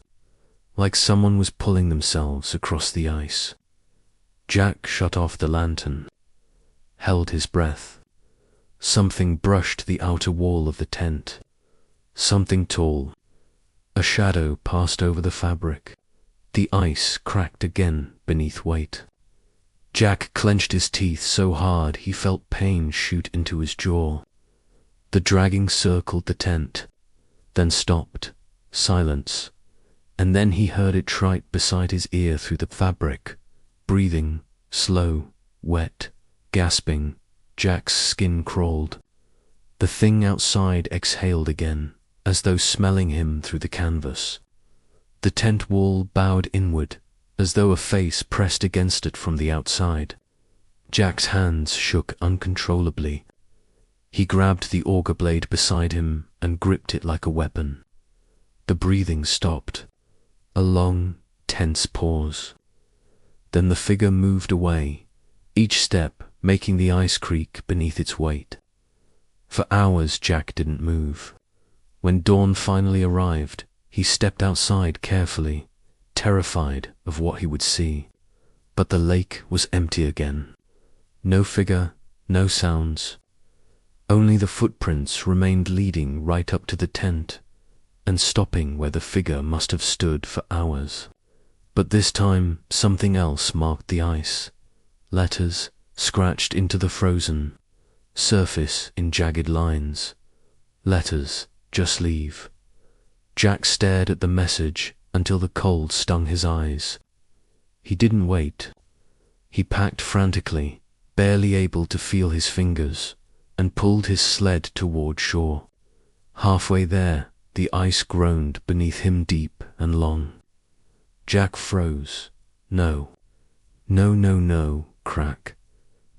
Speaker 1: like someone was pulling themselves across the ice. Jack shut off the lantern, held his breath. Something brushed the outer wall of the tent. Something tall. A shadow passed over the fabric. The ice cracked again beneath weight. Jack clenched his teeth so hard he felt pain shoot into his jaw. The dragging circled the tent, then stopped. Silence. And then he heard it trite beside his ear through the fabric, breathing, slow, wet, gasping. Jack's skin crawled. The thing outside exhaled again, as though smelling him through the canvas. The tent wall bowed inward, as though a face pressed against it from the outside. Jack's hands shook uncontrollably. He grabbed the auger blade beside him and gripped it like a weapon. The breathing stopped. A long, tense pause. Then the figure moved away, each step making the ice creak beneath its weight. For hours Jack didn't move. When dawn finally arrived, he stepped outside carefully, terrified of what he would see. But the lake was empty again. No figure, no sounds. Only the footprints remained leading right up to the tent, and stopping where the figure must have stood for hours. But this time, something else marked the ice. Letters scratched into the frozen surface in jagged lines. Letters, just leave. Jack stared at the message until the cold stung his eyes. He didn't wait. He packed frantically, barely able to feel his fingers, and pulled his sled toward shore. Halfway there, the ice groaned beneath him deep and long. Jack froze. No. No, no, no, crack.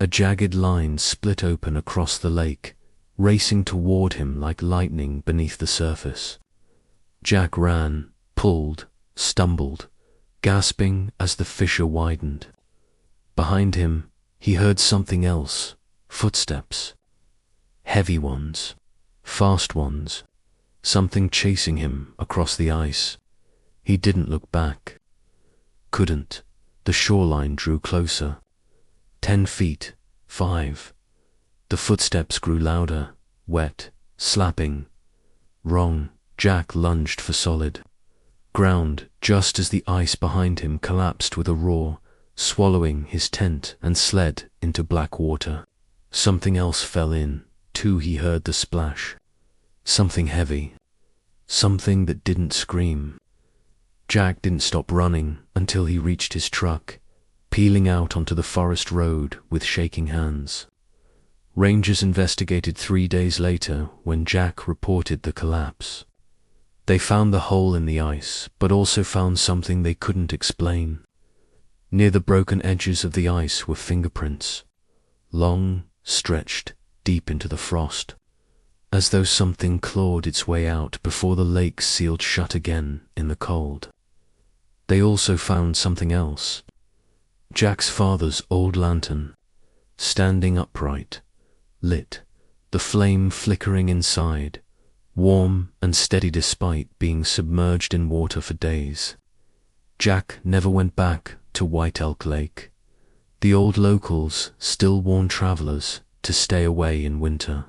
Speaker 1: A jagged line split open across the lake, racing toward him like lightning beneath the surface. Jack ran, pulled, stumbled, gasping as the fissure widened. Behind him, he heard something else, footsteps. Heavy ones, fast ones. Something chasing him across the ice. He didn't look back. Couldn't. The shoreline drew closer. 10 feet, 5. The footsteps grew louder, wet, slapping. Wrong. Jack lunged for solid ground just as the ice behind him collapsed with a roar, swallowing his tent and sled into black water. Something else fell in, too. He heard the splash. Something heavy. Something that didn't scream. Jack didn't stop running until he reached his truck, peeling out onto the forest road with shaking hands. Rangers investigated 3 days later when Jack reported the collapse. They found the hole in the ice, but also found something they couldn't explain. Near the broken edges of the ice were fingerprints, long, stretched deep into the frost, as though something clawed its way out before the lake sealed shut again in the cold. They also found something else. Jack's father's old lantern, standing upright, lit, the flame flickering inside, warm and steady despite being submerged in water for days. Jack never went back to White Elk Lake. The old locals still warned travelers to stay away in winter.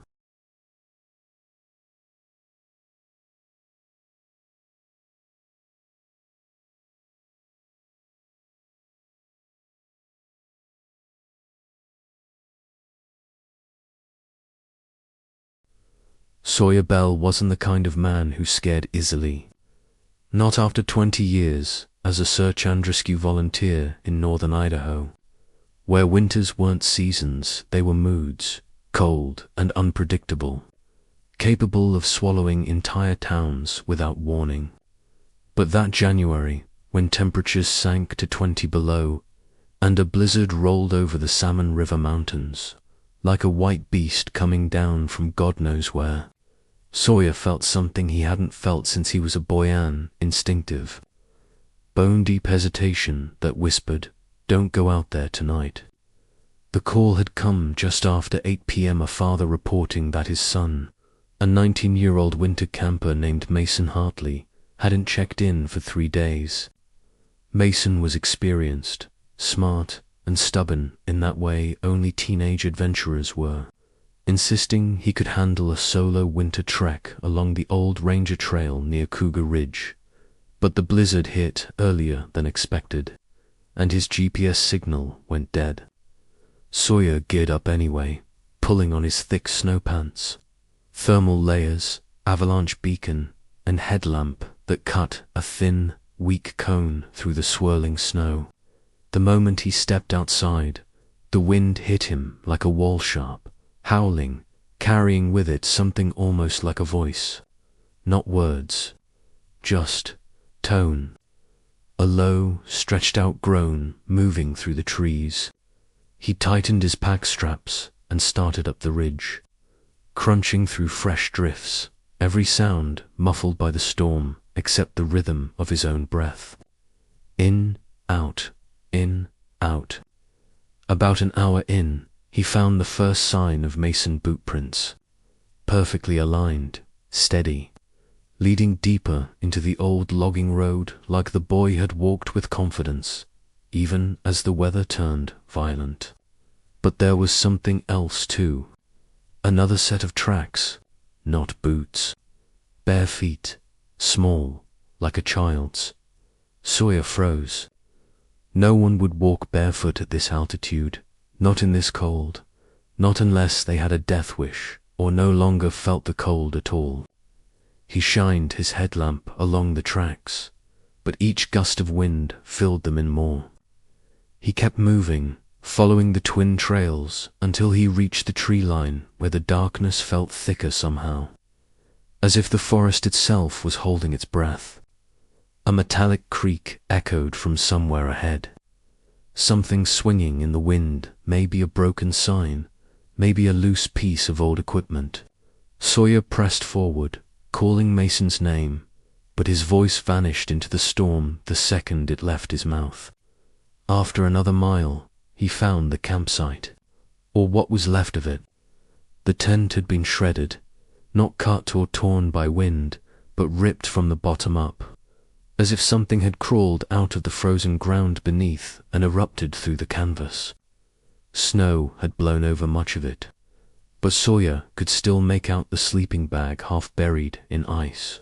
Speaker 1: Sawyer Bell wasn't the kind of man who scared easily. Not after 20 years as a search and rescue volunteer in northern Idaho, where winters weren't seasons, they were moods, cold and unpredictable, capable of swallowing entire towns without warning. But that January, when temperatures sank to 20 below and a blizzard rolled over the Salmon River Mountains, like a white beast coming down from God knows where, Sawyer felt something he hadn't felt since he was a boy, an instinctive, bone-deep hesitation that whispered, "Don't go out there tonight." The call had come just after 8 p.m., a father reporting that his son, a 19-year-old winter camper named Mason Hartley, hadn't checked in for 3 days. Mason was experienced, smart, and stubborn in that way only teenage adventurers were, insisting he could handle a solo winter trek along the old Ranger Trail near Cougar Ridge. But the blizzard hit earlier than expected, and his GPS signal went dead. Sawyer geared up anyway, pulling on his thick snow pants, thermal layers, avalanche beacon, and headlamp that cut a thin, weak cone through the swirling snow. The moment he stepped outside, the wind hit him like a wall sharp, howling, carrying with it something almost like a voice. Not words, just tone. A low, stretched-out groan moving through the trees. He tightened his pack straps and started up the ridge, crunching through fresh drifts, every sound muffled by the storm except the rhythm of his own breath. In, out, in, out. About an hour in, he found the first sign of Mason boot prints, perfectly aligned, steady, leading deeper into the old logging road like the boy had walked with confidence, even as the weather turned violent. But there was something else too. Another set of tracks, not boots. Bare feet, small, like a child's. Sawyer froze. No one would walk barefoot at this altitude, not in this cold, not unless they had a death wish or no longer felt the cold at all. He shined his headlamp along the tracks, but each gust of wind filled them in more. He kept moving, following the twin trails until he reached the tree line where the darkness felt thicker somehow, as if the forest itself was holding its breath. A metallic creak echoed from somewhere ahead. Something swinging in the wind, maybe a broken sign, maybe a loose piece of old equipment. Sawyer pressed forward, calling Mason's name, but his voice vanished into the storm the second it left his mouth. After another mile, he found the campsite, or what was left of it. The tent had been shredded, not cut or torn by wind, but ripped from the bottom up, as if something had crawled out of the frozen ground beneath and erupted through the canvas. Snow had blown over much of it, but Sawyer could still make out the sleeping bag half buried in ice.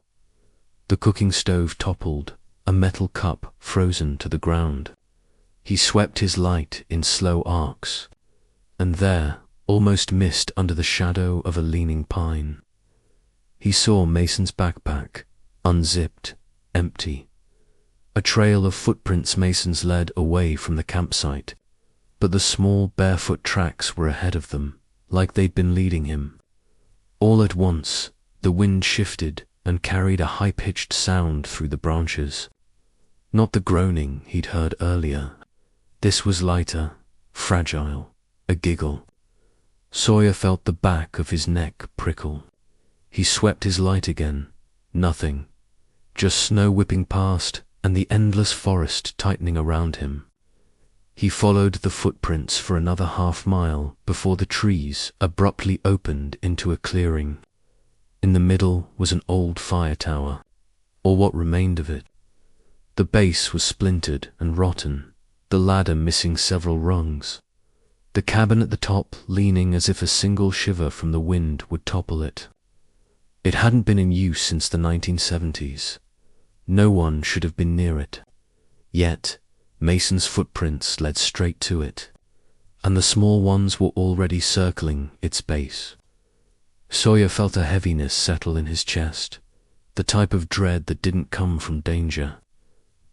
Speaker 1: The cooking stove toppled, a metal cup frozen to the ground. He swept his light in slow arcs, and there, almost missed under the shadow of a leaning pine, he saw Mason's backpack, unzipped, empty. A trail of footprints Mason's led away from the campsite, but the small barefoot tracks were ahead of them, like they'd been leading him. All at once, the wind shifted and carried a high-pitched sound through the branches. Not the groaning he'd heard earlier. This was lighter, fragile, a giggle. Sawyer felt the back of his neck prickle. He swept his light again. Nothing. Just snow whipping past and the endless forest tightening around him. He followed the footprints for another half-mile before the trees abruptly opened into a clearing. In the middle was an old fire tower, or what remained of it. The base was splintered and rotten, the ladder missing several rungs. The cabin at the top leaning as if a single shiver from the wind would topple it. It hadn't been in use since the 1970s. No one should have been near it. Yet, Mason's footprints led straight to it, and the small ones were already circling its base. Sawyer felt a heaviness settle in his chest, the type of dread that didn't come from danger,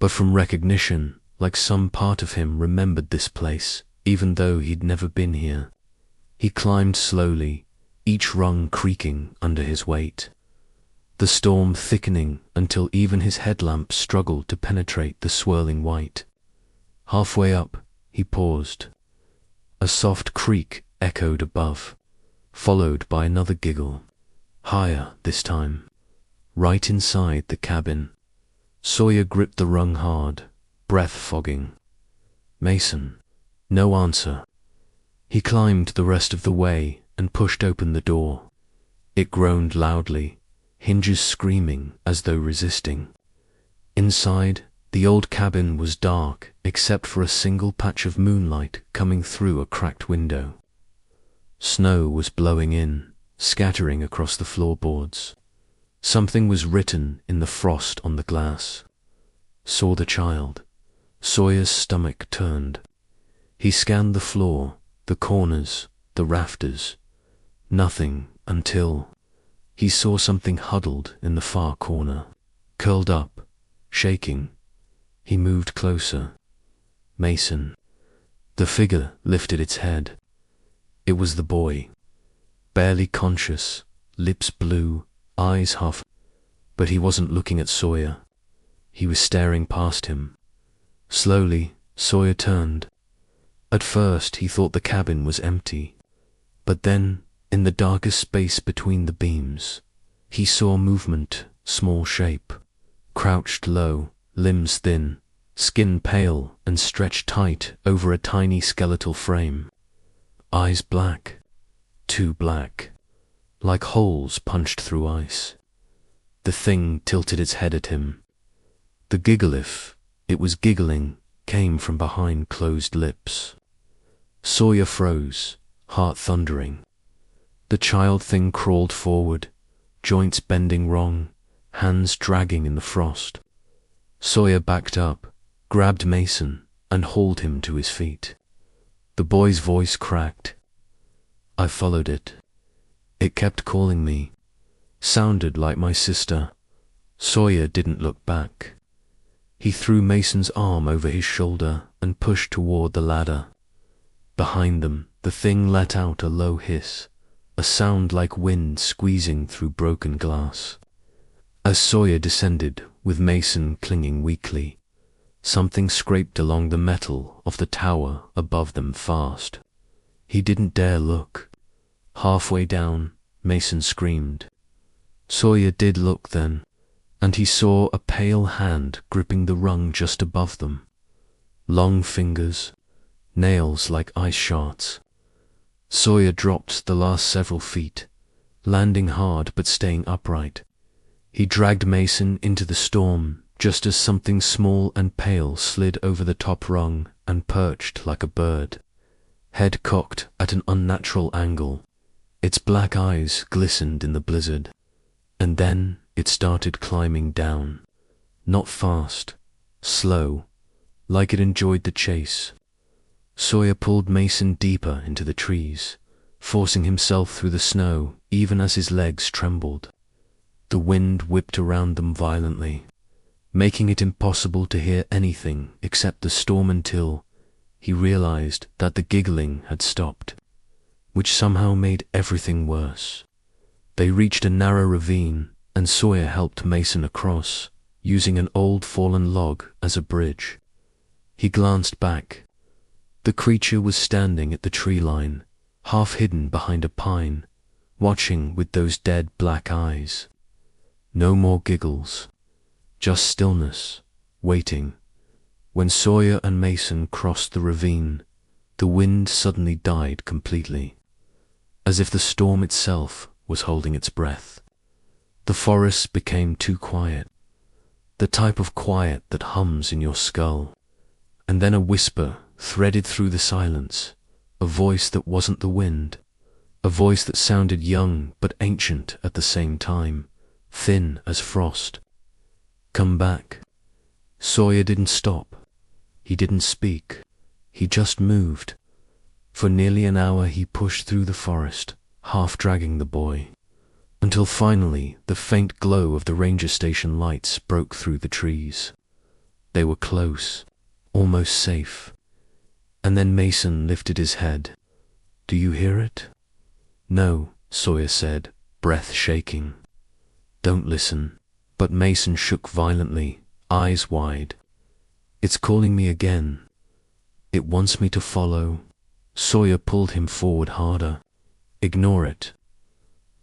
Speaker 1: but from recognition, like some part of him remembered this place, even though he'd never been here. He climbed slowly, each rung creaking under his weight, the storm thickening until even his headlamp struggled to penetrate the swirling white. Halfway up, he paused. A soft creak echoed above, followed by another giggle, higher this time, right inside the cabin. Sawyer gripped the rung hard, breath fogging. Mason. No answer. He climbed the rest of the way and pushed open the door. It groaned loudly, hinges screaming as though resisting. Inside, the old cabin was dark except for a single patch of moonlight coming through a cracked window. Snow was blowing in, scattering across the floorboards. Something was written in the frost on the glass. Saw the child. Sawyer's stomach turned. He scanned the floor, the corners, the rafters. Nothing until he saw something huddled in the far corner, curled up, shaking. He moved closer. Mason. The figure lifted its head. It was the boy, barely conscious, lips blue, eyes half, but he wasn't looking at Sawyer. He was staring past him. Slowly, Sawyer turned. At first he thought the cabin was empty, but then, in the darkest space between the beams, he saw movement, small shape, crouched low, limbs thin, skin pale and stretched tight over a tiny skeletal frame. Eyes black, too black, like holes punched through ice. The thing tilted its head at him. The giggle, if it was giggling, came from behind closed lips. Sawyer froze, heart thundering. The child thing crawled forward, joints bending wrong, hands dragging in the frost. Sawyer backed up, grabbed Mason, and hauled him to his feet. The boy's voice cracked. I followed it. It kept calling me. Sounded like my sister. Sawyer didn't look back. He threw Mason's arm over his shoulder and pushed toward the ladder. Behind them, the thing let out a low hiss, a sound like wind squeezing through broken glass. As Sawyer descended, with Mason clinging weakly, something scraped along the metal of the tower above them fast. He didn't dare look. Halfway down, Mason screamed. Sawyer did look then, and he saw a pale hand gripping the rung just above them. Long fingers, nails like ice shards. Sawyer dropped the last several feet, landing hard but staying upright. He dragged Mason into the storm just as something small and pale slid over the top rung and perched like a bird, head cocked at an unnatural angle. Its black eyes glistened in the blizzard, and then it started climbing down, not fast, slow, like it enjoyed the chase. Sawyer pulled Mason deeper into the trees, forcing himself through the snow even as his legs trembled. The wind whipped around them violently. making it impossible to hear anything except the storm until he realized that the giggling had stopped, which somehow made everything worse. They reached a narrow ravine, and Sawyer helped Mason across, using an old fallen log as a bridge. He glanced back. The creature was standing at the tree line, half hidden behind a pine, watching with those dead black eyes. No more giggles, just stillness, waiting. When Sawyer and Mason crossed the ravine, the wind suddenly died completely, as if the storm itself was holding its breath. The forest became too quiet, the type of quiet that hums in your skull. And then a whisper threaded through the silence, a voice that wasn't the wind, a voice that sounded young but ancient at the same time, thin as frost. Come back. Sawyer didn't stop. He didn't speak. He just moved. For nearly an hour he pushed through the forest, half dragging the boy, until finally the faint glow of the ranger station lights broke through the trees. They were close, almost safe. And then Mason lifted his head. Do you hear it? No, Sawyer said, breath shaking. Don't listen. But Mason shook violently, eyes wide. It's calling me again. It wants me to follow. Sawyer pulled him forward harder. Ignore it.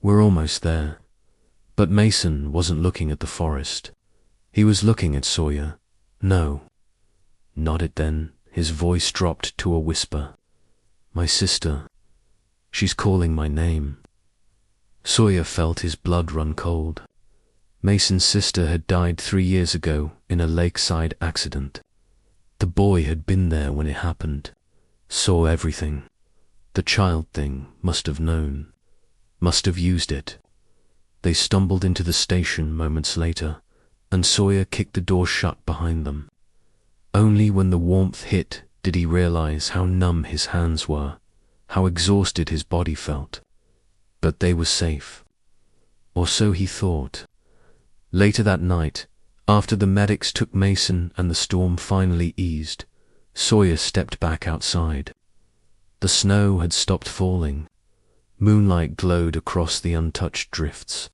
Speaker 1: We're almost there. But Mason wasn't looking at the forest. He was looking at Sawyer. No. Not it then. His voice dropped to a whisper. My sister. She's calling my name. Sawyer felt his blood run cold. Mason's sister had died 3 years ago in a lakeside accident. The boy had been there when it happened, saw everything. The child thing must have known, must have used it. They stumbled into the station moments later, and Sawyer kicked the door shut behind them. Only when the warmth hit did he realize how numb his hands were, how exhausted his body felt. But they were safe. Or so he thought. Later that night, after the medics took Mason and the storm finally eased, Sawyer stepped back outside. The snow had stopped falling. Moonlight glowed across the untouched drifts,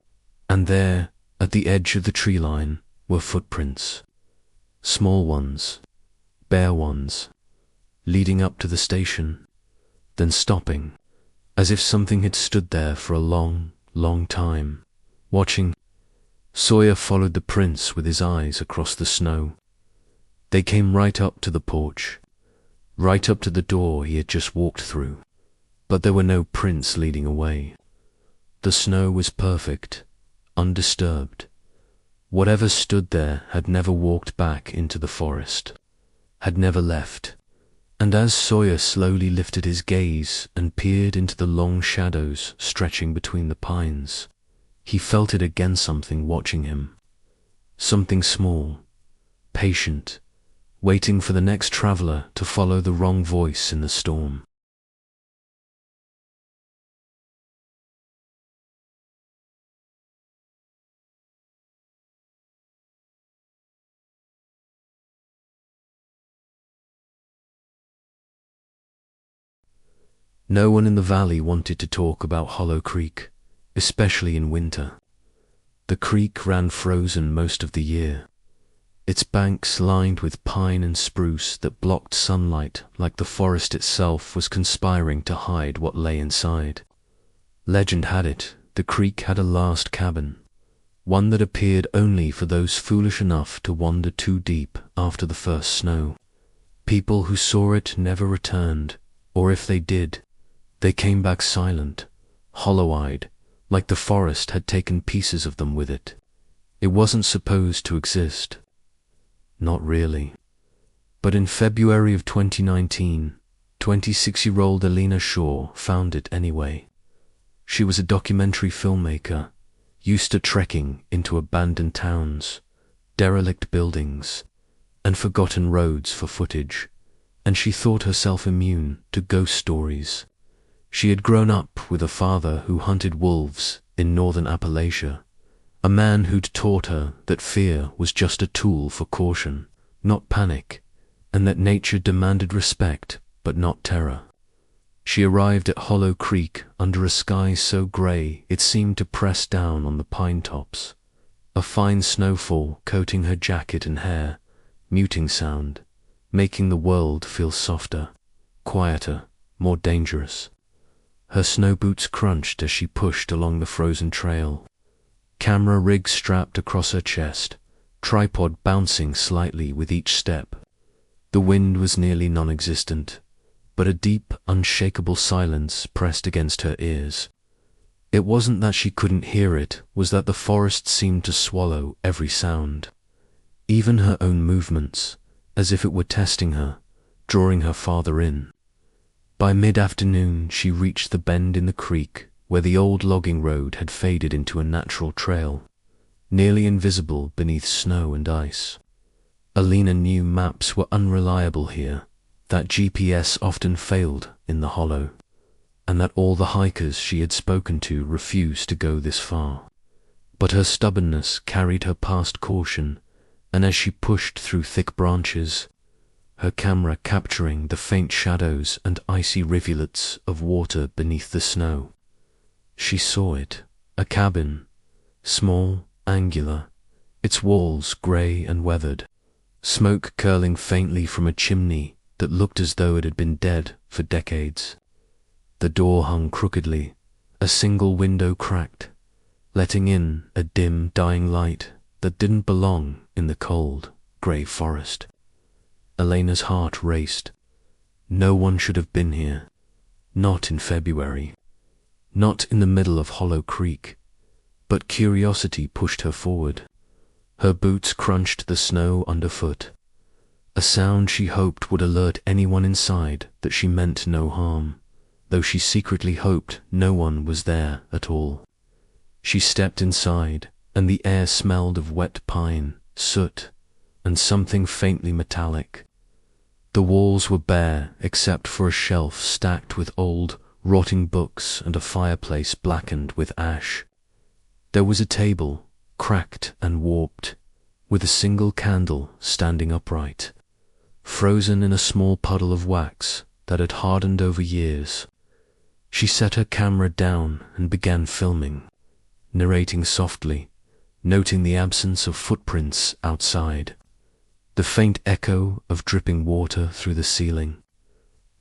Speaker 1: and there, at the edge of the tree line, were footprints. Small ones, bare ones, leading up to the station, then stopping, as if something had stood there for a long, long time, watching. Sawyer followed the prints with his eyes across the snow. They came right up to the porch, right up to the door he had just walked through, but there were no prints leading away. The snow was perfect, undisturbed. Whatever stood there had never walked back into the forest, had never left. And as Sawyer slowly lifted his gaze and peered into the long shadows stretching between the pines, he felt it again, something watching him. Something small, patient, waiting for the next traveler to follow the wrong voice in the storm. No one in the valley wanted to talk about Hollow Creek, especially in winter. The creek ran frozen most of the year, its banks lined with pine and spruce that blocked sunlight like the forest itself was conspiring to hide what lay inside. Legend had it the creek had a last cabin, one that appeared only for those foolish enough to wander too deep after the first snow. People who saw it never returned, or if they did, they came back silent, hollow-eyed, like the forest had taken pieces of them with it. It wasn't supposed to exist. Not really. But in February of 2019, 26-year-old Alina Shaw found it anyway. She was a documentary filmmaker, used to trekking into abandoned towns, derelict buildings, and forgotten roads for footage, and she thought herself immune to ghost stories. She had grown up with a father who hunted wolves in northern Appalachia, A man who'd taught her that fear was just a tool for caution, not panic, and that nature demanded respect, but not terror. She arrived at Hollow Creek under a sky so grey it seemed to press down on the pine tops, a fine snowfall coating her jacket and hair, muting sound, making the world feel softer, quieter, more dangerous. Her snow boots crunched as she pushed along the frozen trail. Camera rig strapped across her chest, tripod bouncing slightly with each step. The wind was nearly non-existent, but a deep, unshakable silence pressed against her ears. It wasn't that she couldn't hear it, was that the forest seemed to swallow every sound, even her own movements, as if it were testing her, drawing her farther in. By mid-afternoon she reached the bend in the creek where the old logging road had faded into a natural trail, nearly invisible beneath snow and ice. Alina knew maps were unreliable here, that GPS often failed in the hollow, and that all the hikers she had spoken to refused to go this far. But her stubbornness carried her past caution, and as she pushed through thick branches, her camera capturing the faint shadows and icy rivulets of water beneath the snow, she saw it, a cabin, small, angular, its walls grey and weathered, smoke curling faintly from a chimney that looked as though it had been dead for decades. The door hung crookedly, a single window cracked, letting in a dim, dying light that didn't belong in the cold, grey forest. Elena's heart raced. No one should have been here. Not in February. Not in the middle of Hollow Creek. But curiosity pushed her forward. Her boots crunched the snow underfoot, a sound she hoped would alert anyone inside that she meant no harm, though she secretly hoped no one was there at all. She stepped inside, and the air smelled of wet pine, soot, and something faintly metallic. The walls were bare except for a shelf stacked with old, rotting books and a fireplace blackened with ash. There was a table, cracked and warped, with a single candle standing upright, frozen in a small puddle of wax that had hardened over years. She set her camera down and began filming, narrating softly, noting the absence of footprints outside, the faint echo of dripping water through the ceiling,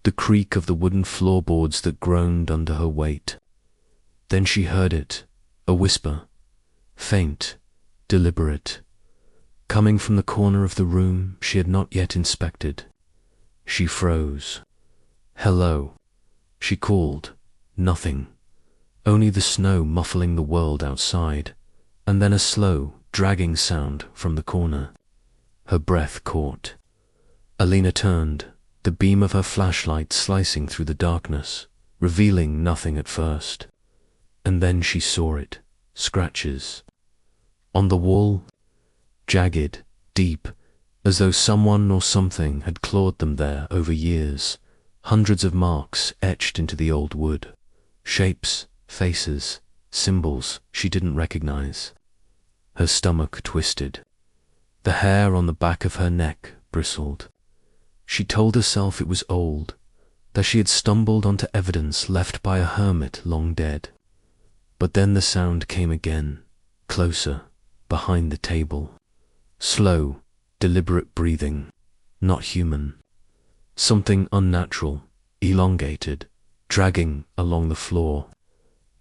Speaker 1: the creak of the wooden floorboards that groaned under her weight. Then she heard it, a whisper, faint, deliberate, coming from the corner of the room she had not yet inspected. She froze. "Hello," she called. Nothing. Only the snow muffling the world outside, and then a slow, dragging sound from the corner. Her breath caught. Alina turned, the beam of her flashlight slicing through the darkness, revealing nothing at first. And then she saw it, scratches. On the wall, jagged, deep, as though someone or something had clawed them there over years, hundreds of marks etched into the old wood, shapes, faces, symbols she didn't recognize. Her stomach twisted. The hair on the back of her neck bristled. She told herself it was old, that she had stumbled onto evidence left by a hermit long dead. But then the sound came again, closer, behind the table. Slow, deliberate breathing, not human. Something unnatural, elongated, dragging along the floor.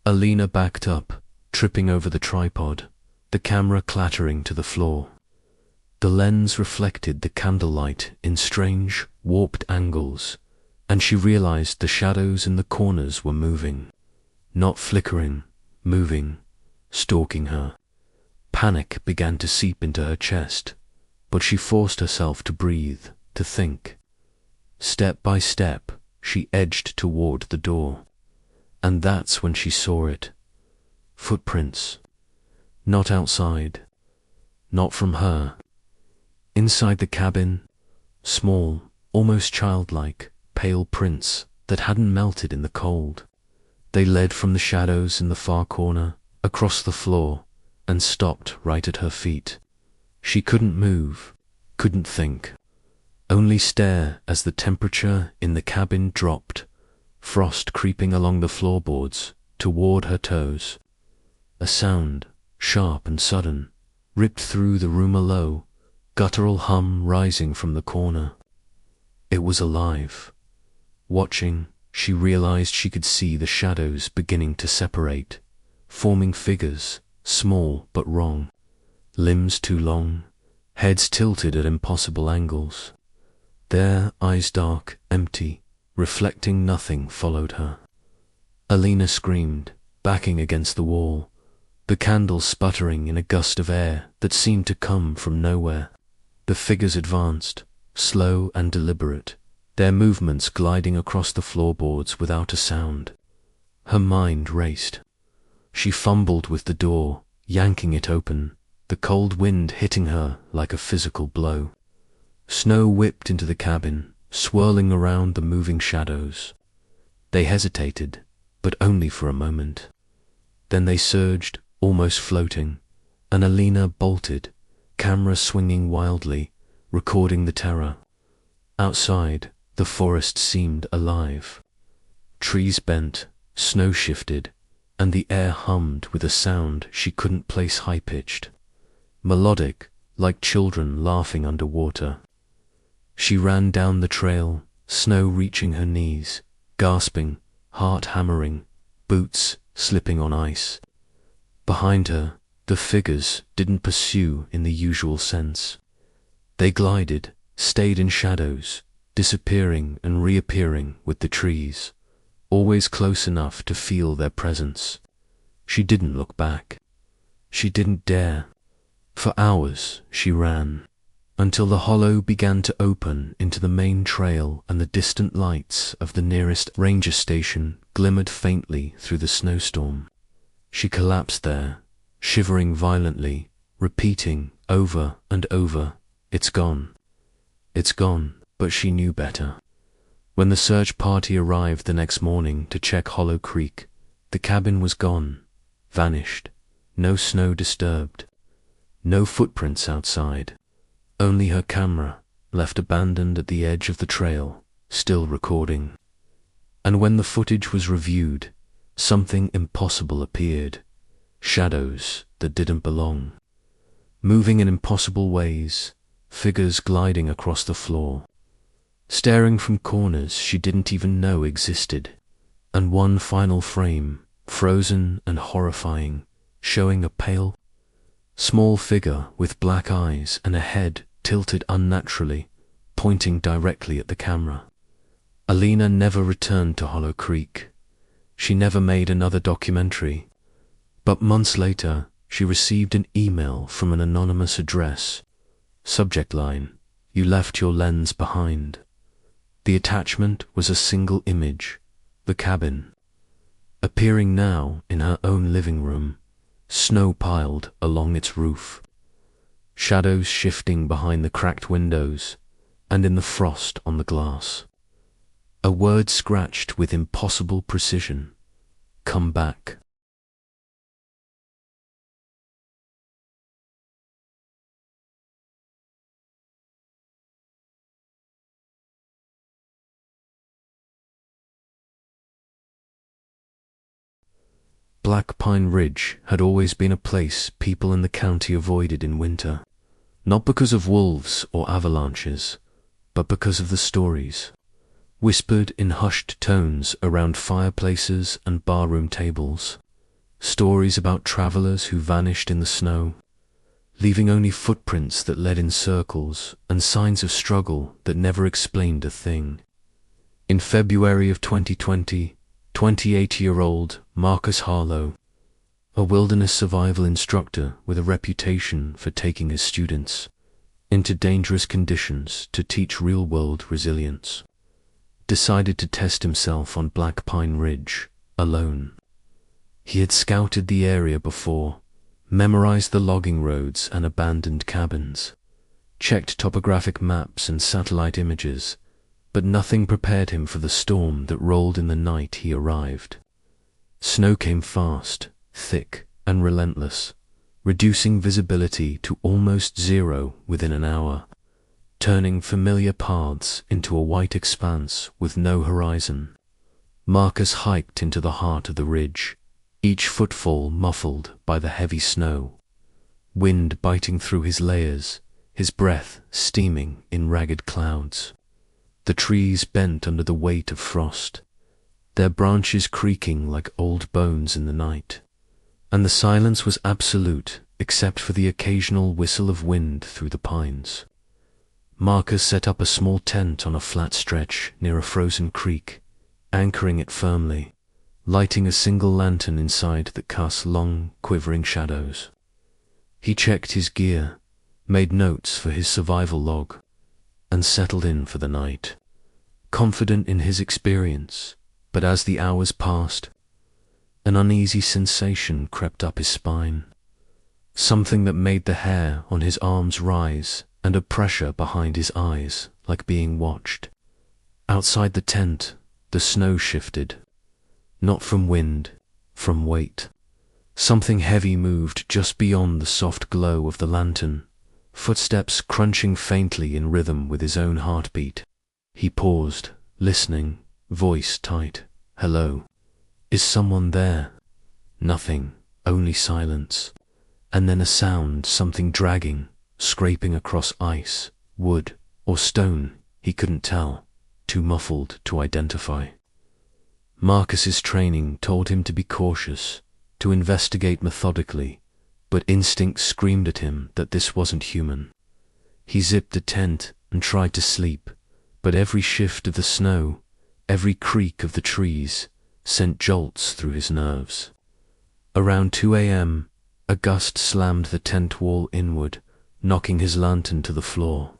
Speaker 1: Alina backed up, tripping over the tripod, the camera clattering to the floor. The lens reflected the candlelight in strange, warped angles, and she realized the shadows in the corners were moving. Not flickering, moving, stalking her. Panic began to seep into her chest, but she forced herself to breathe, to think. Step by step, she edged toward the door. And that's when she saw it. Footprints. Not outside. Not from her. Inside the cabin, small, almost childlike, pale prints that hadn't melted in the cold. They led from the shadows in the far corner, across the floor, and stopped right at her feet. She couldn't move, couldn't think, only stare as the temperature in the cabin dropped, frost creeping along the floorboards toward her toes. A sound, sharp and sudden, ripped through the room, a low, guttural hum rising from the corner. It was alive. Watching, she realized she could see the shadows beginning to separate, forming figures, small but wrong, limbs too long, heads tilted at impossible angles. Their eyes dark, empty, reflecting nothing, followed her. Alina screamed, backing against the wall, the candle sputtering in a gust of air that seemed to come from nowhere. The figures advanced, slow and deliberate, their movements gliding across the floorboards without a sound. Her mind raced. She fumbled with the door, yanking it open, the cold wind hitting her like a physical blow. Snow whipped into the cabin, swirling around the moving shadows. They hesitated, but only for a moment. Then they surged, almost floating, and Alina bolted, camera swinging wildly, recording the terror. Outside, the forest seemed alive. Trees bent, snow shifted, and the air hummed with a sound she couldn't place, high-pitched, melodic, like children laughing underwater. She ran down the trail, snow reaching her knees, gasping, heart hammering, boots slipping on ice. Behind her, the figures didn't pursue in the usual sense. They glided, stayed in shadows, disappearing and reappearing with the trees, always close enough to feel their presence. She didn't look back. She didn't dare. For hours she ran, until the hollow began to open into the main trail and the distant lights of the nearest ranger station glimmered faintly through the snowstorm. She collapsed there, shivering violently, repeating over and over, "It's gone. It's gone," but she knew better. When the search party arrived the next morning to check Hollow Creek, the cabin was gone, vanished, no snow disturbed, no footprints outside, only her camera, left abandoned at the edge of the trail, still recording. And when the footage was reviewed, something impossible appeared, shadows that didn't belong, moving in impossible ways, figures gliding across the floor, staring from corners she didn't even know existed, and one final frame, frozen and horrifying, showing a pale, small figure with black eyes and a head tilted unnaturally, pointing directly at the camera. Alina never returned to Hollow Creek. She never made another documentary. But months later, she received an email from an anonymous address. Subject line, "You left your lens behind." The attachment was a single image, the cabin, appearing now in her own living room, snow piled along its roof, shadows shifting behind the cracked windows and in the frost on the glass. A word scratched with impossible precision, "Come back." Black Pine Ridge had always been a place people in the county avoided in winter, not because of wolves or avalanches, but because of the stories, whispered in hushed tones around fireplaces and barroom tables, stories about travelers who vanished in the snow, leaving only footprints that led in circles and signs of struggle that never explained a thing. In February of 2020, 28-year-old Marcus Harlow, a wilderness survival instructor with a reputation for taking his students into dangerous conditions to teach real-world resilience, decided to test himself on Black Pine Ridge, alone. He had scouted the area before, memorized the logging roads and abandoned cabins, checked topographic maps and satellite images, but nothing prepared him for the storm that rolled in the night he arrived. Snow came fast, thick, and relentless, reducing visibility to almost zero within an hour, turning familiar paths into a white expanse with no horizon. Marcus hiked into the heart of the ridge, each footfall muffled by the heavy snow, wind biting through his layers, his breath steaming in ragged clouds. The trees bent under the weight of frost, their branches creaking like old bones in the night, and the silence was absolute except for the occasional whistle of wind through the pines. Marcus set up a small tent on a flat stretch near a frozen creek, anchoring it firmly, lighting a single lantern inside that cast long, quivering shadows. He checked his gear, made notes for his survival log, and settled in for the night, confident in his experience. But as the hours passed, an uneasy sensation crept up his spine, something that made the hair on his arms rise and a pressure behind his eyes like being watched. Outside the tent, the snow shifted, not from wind, from weight. Something heavy moved just beyond the soft glow of the lantern, footsteps crunching faintly in rhythm with his own heartbeat. He paused, listening, voice tight. "Hello? Is someone there?" Nothing, only silence. And then a sound, something dragging, scraping across ice, wood, or stone, he couldn't tell, too muffled to identify. Marcus's training told him to be cautious, to investigate methodically, but instinct screamed at him that this wasn't human. He zipped the tent and tried to sleep, but every shift of the snow, every creak of the trees, sent jolts through his nerves. Around 2 a.m., a gust slammed the tent wall inward, knocking his lantern to the floor.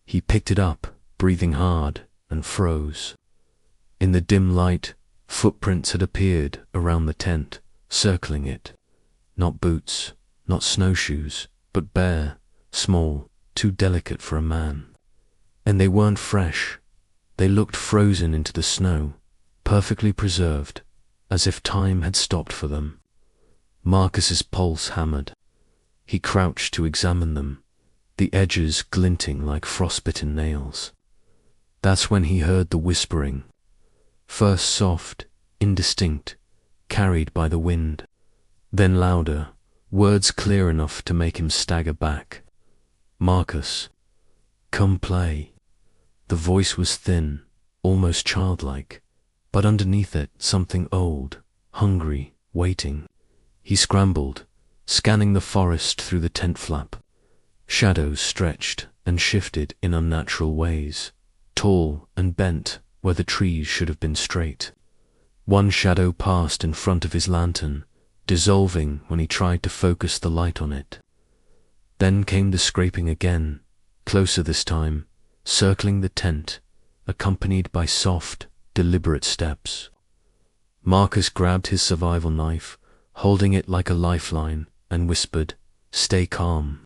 Speaker 1: He picked it up, breathing hard, and froze. In the dim light, footprints had appeared around the tent, circling it. Not boots, not snowshoes, but bare, small, too delicate for a man. And they weren't fresh. They looked frozen into the snow, perfectly preserved, as if time had stopped for them. Marcus's pulse hammered. He crouched to examine them, the edges glinting like frostbitten nails. That's when he heard the whispering, first soft, indistinct, carried by the wind, then louder, words clear enough to make him stagger back. "Marcus, come play." The voice was thin, almost childlike, but underneath it something old, hungry, waiting. He scrambled, scanning the forest through the tent flap. Shadows stretched and shifted in unnatural ways, tall and bent where the trees should have been straight. One shadow passed in front of his lantern, dissolving when he tried to focus the light on it. Then came the scraping again, closer this time, circling the tent, accompanied by soft, deliberate steps. Marcus grabbed his survival knife, holding it like a lifeline, and whispered, "Stay calm.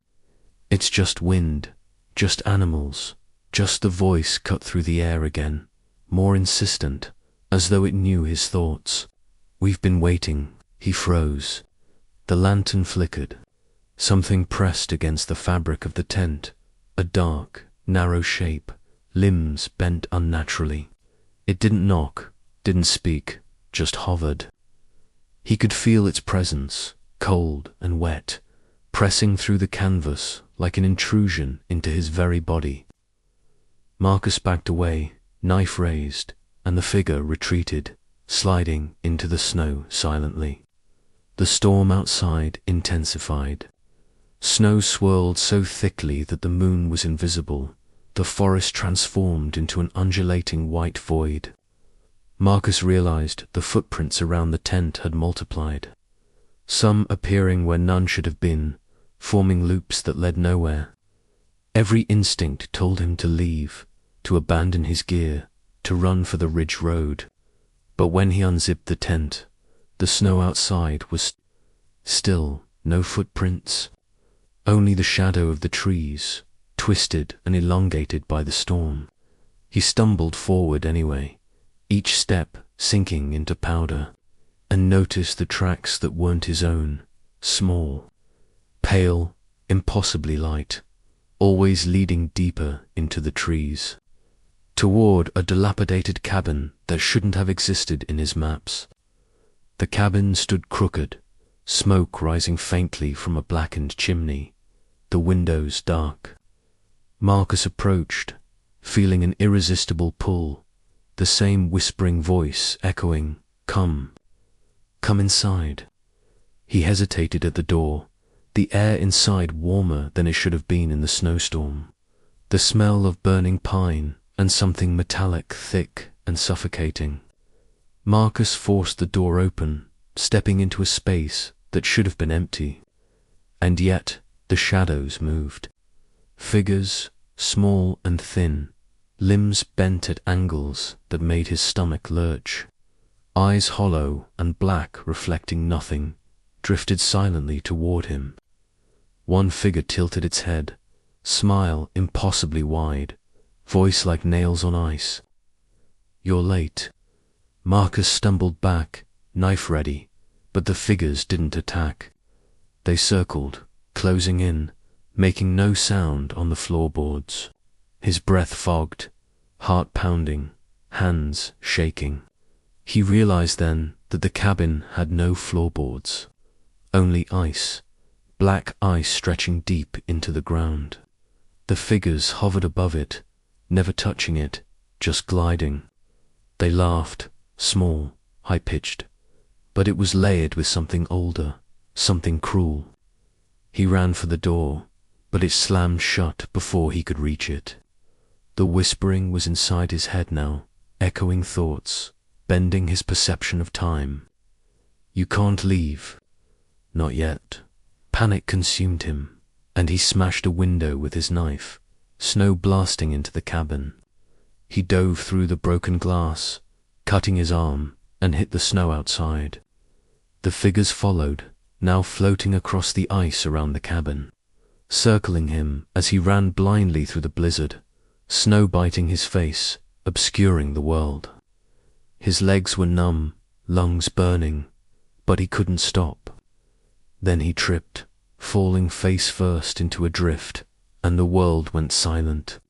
Speaker 1: It's just wind, just animals." Just the voice cut through the air again, more insistent, as though it knew his thoughts. "We've been waiting." He froze. The lantern flickered. Something pressed against the fabric of the tent, a dark, narrow shape, limbs bent unnaturally. It didn't knock, didn't speak, just hovered. He could feel its presence, cold and wet, pressing through the canvas like an intrusion into his very body. Marcus backed away, knife raised, and the figure retreated, sliding into the snow silently. The storm outside intensified. Snow swirled so thickly that the moon was invisible, the forest transformed into an undulating white void. Marcus realized the footprints around the tent had multiplied, some appearing where none should have been, forming loops that led nowhere. Every instinct told him to leave, to abandon his gear, to run for the ridge road. But when he unzipped the tent, the snow outside was still, no footprints, only the shadow of the trees, twisted and elongated by the storm. He stumbled forward anyway, each step sinking into powder, and noticed the tracks that weren't his own, small, pale, impossibly light, always leading deeper into the trees, toward a dilapidated cabin that shouldn't have existed in his maps. The cabin stood crooked, smoke rising faintly from a blackened chimney, the windows dark. Marcus approached, feeling an irresistible pull, the same whispering voice echoing, "Come, come inside." He hesitated at the door, the air inside warmer than it should have been in the snowstorm, the smell of burning pine and something metallic thick and suffocating. Marcus forced the door open, stepping into a space that should have been empty. And yet the shadows moved. Figures, small and thin, limbs bent at angles that made his stomach lurch. Eyes hollow and black, reflecting nothing, drifted silently toward him. One figure tilted its head, smile impossibly wide, voice like nails on ice. "You're late." Marcus stumbled back, knife ready, but the figures didn't attack. They circled, closing in, making no sound on the floorboards. His breath fogged, heart pounding, hands shaking. He realized then that the cabin had no floorboards, only ice, black ice stretching deep into the ground. The figures hovered above it, never touching it, just gliding. They laughed, small, high-pitched, but it was layered with something older, something cruel. He ran for the door, but it slammed shut before he could reach it. The whispering was inside his head now, echoing thoughts, bending his perception of time. "You can't leave." Not yet. Panic consumed him, and he smashed a window with his knife, snow blasting into the cabin. He dove through the broken glass, cutting his arm, and hit the snow outside. The figures followed, now floating across the ice around the cabin, circling him as he ran blindly through the blizzard, snow biting his face, obscuring the world. His legs were numb, lungs burning, but he couldn't stop. Then he tripped, falling face first into a drift, and the world went silent.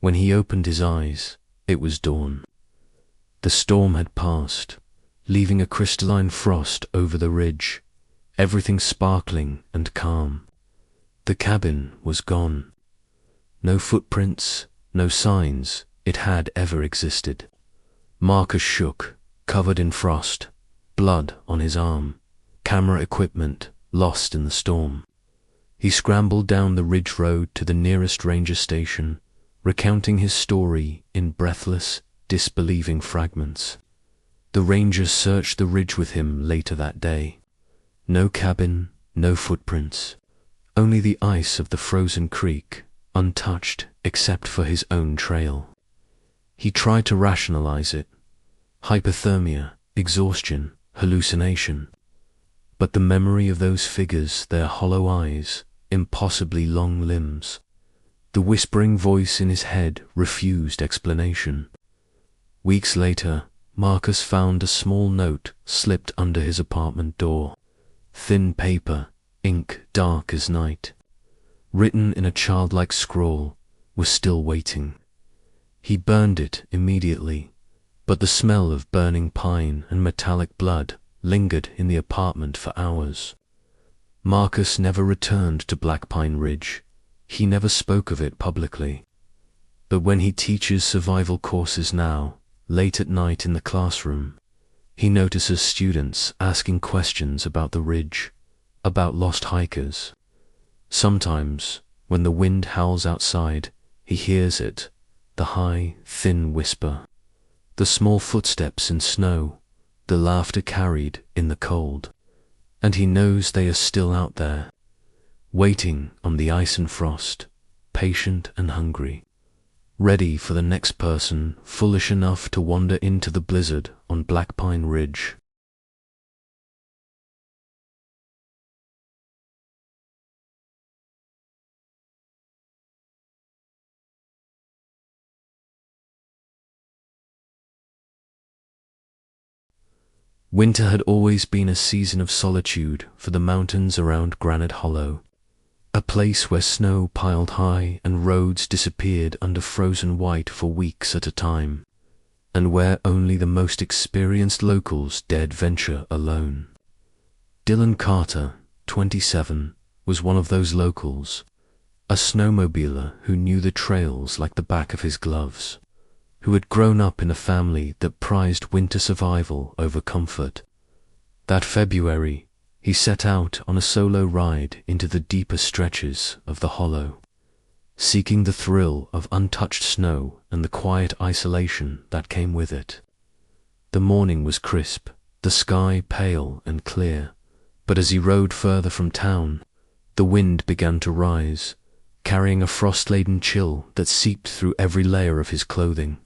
Speaker 1: When he opened his eyes, it was dawn. The storm had passed, leaving a crystalline frost over the ridge, everything sparkling and calm. The cabin was gone. No footprints, no signs it had ever existed. Marcus shook, covered in frost, blood on his arm, camera equipment lost in the storm. He scrambled down the ridge road to the nearest ranger station, recounting his story in breathless, disbelieving fragments. The rangers searched the ridge with him later that day. No cabin, no footprints, only the ice of the frozen creek, untouched except for his own trail. He tried to rationalize it. Hypothermia, exhaustion, hallucination. But the memory of those figures, their hollow eyes, impossibly long limbs, the whispering voice in his head refused explanation. Weeks later, Marcus found a small note slipped under his apartment door. Thin paper, ink dark as night, written in a childlike scrawl, was still waiting. He burned it immediately, but the smell of burning pine and metallic blood lingered in the apartment for hours. Marcus never returned to Black Pine Ridge. He never spoke of it publicly. But when he teaches survival courses now, late at night in the classroom, he notices students asking questions about the ridge, about lost hikers. Sometimes, when the wind howls outside, he hears it, the high, thin whisper, the small footsteps in snow, the laughter carried in the cold, and he knows they are still out there, waiting on the ice and frost, patient and hungry, ready for the next person foolish enough to wander into the blizzard on Black Pine Ridge. Winter had always been a season of solitude for the mountains around Granite Hollow. A place where snow piled high and roads disappeared under frozen white for weeks at a time, and where only the most experienced locals dared venture alone. Dylan Carter, 27, was one of those locals, a snowmobiler who knew the trails like the back of his gloves, who had grown up in a family that prized winter survival over comfort. That February, he set out on a solo ride into the deeper stretches of the Hollow, seeking the thrill of untouched snow and the quiet isolation that came with it. The morning was crisp, the sky pale and clear, but as he rode further from town, the wind began to rise, carrying a frost-laden chill that seeped through every layer of his clothing.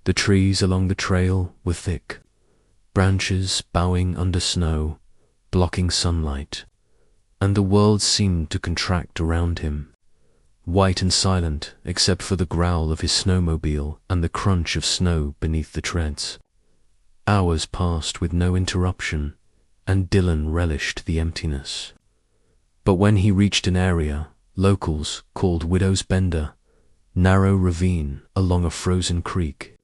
Speaker 1: The trees along the trail were thick, branches bowing under snow, blocking sunlight, and the world seemed to contract around him, white and silent except for the growl of his snowmobile and the crunch of snow beneath the treads. Hours passed with no interruption, and Dylan relished the emptiness. But when he reached an area locals called Widow's Bender, narrow ravine along a frozen creek,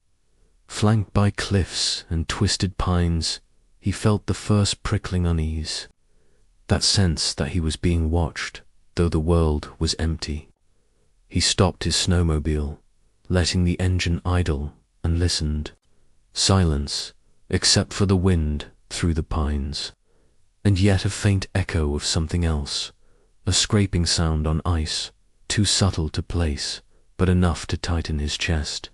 Speaker 1: flanked by cliffs and twisted pines, he felt the first prickling unease, that sense that he was being watched, though the world was empty. He stopped his snowmobile, letting the engine idle, and listened. Silence, except for the wind through the pines, and yet a faint echo of something else, a scraping sound on ice, too subtle to place, but enough to tighten his chest.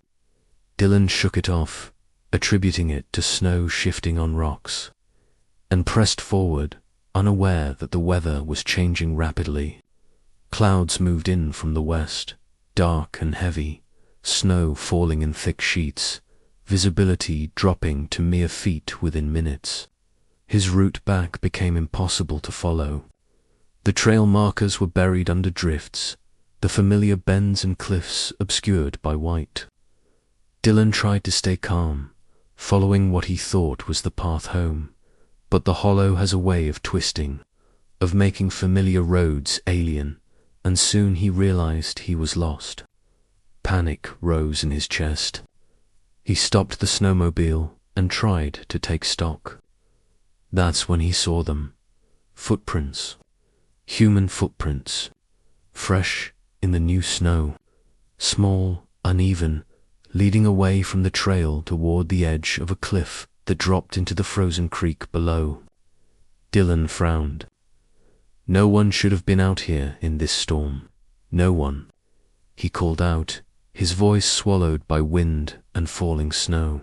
Speaker 1: Dylan shook it off, attributing it to snow shifting on rocks, and pressed forward, unaware that the weather was changing rapidly. Clouds moved in from the west, dark and heavy, snow falling in thick sheets, visibility dropping to mere feet within minutes. His route back became impossible to follow. The trail markers were buried under drifts, the familiar bends and cliffs obscured by white. Dylan tried to stay calm, following what he thought was the path home, but the Hollow has a way of twisting, of making familiar roads alien, and soon he realized he was lost. Panic rose in his chest. He stopped the snowmobile and tried to take stock. That's when he saw them. Footprints. Human footprints. Fresh in the new snow. Small, uneven, leading away from the trail toward the edge of a cliff that dropped into the frozen creek below. Dylan frowned. No one should have been out here in this storm. No one. He called out, his voice swallowed by wind and falling snow.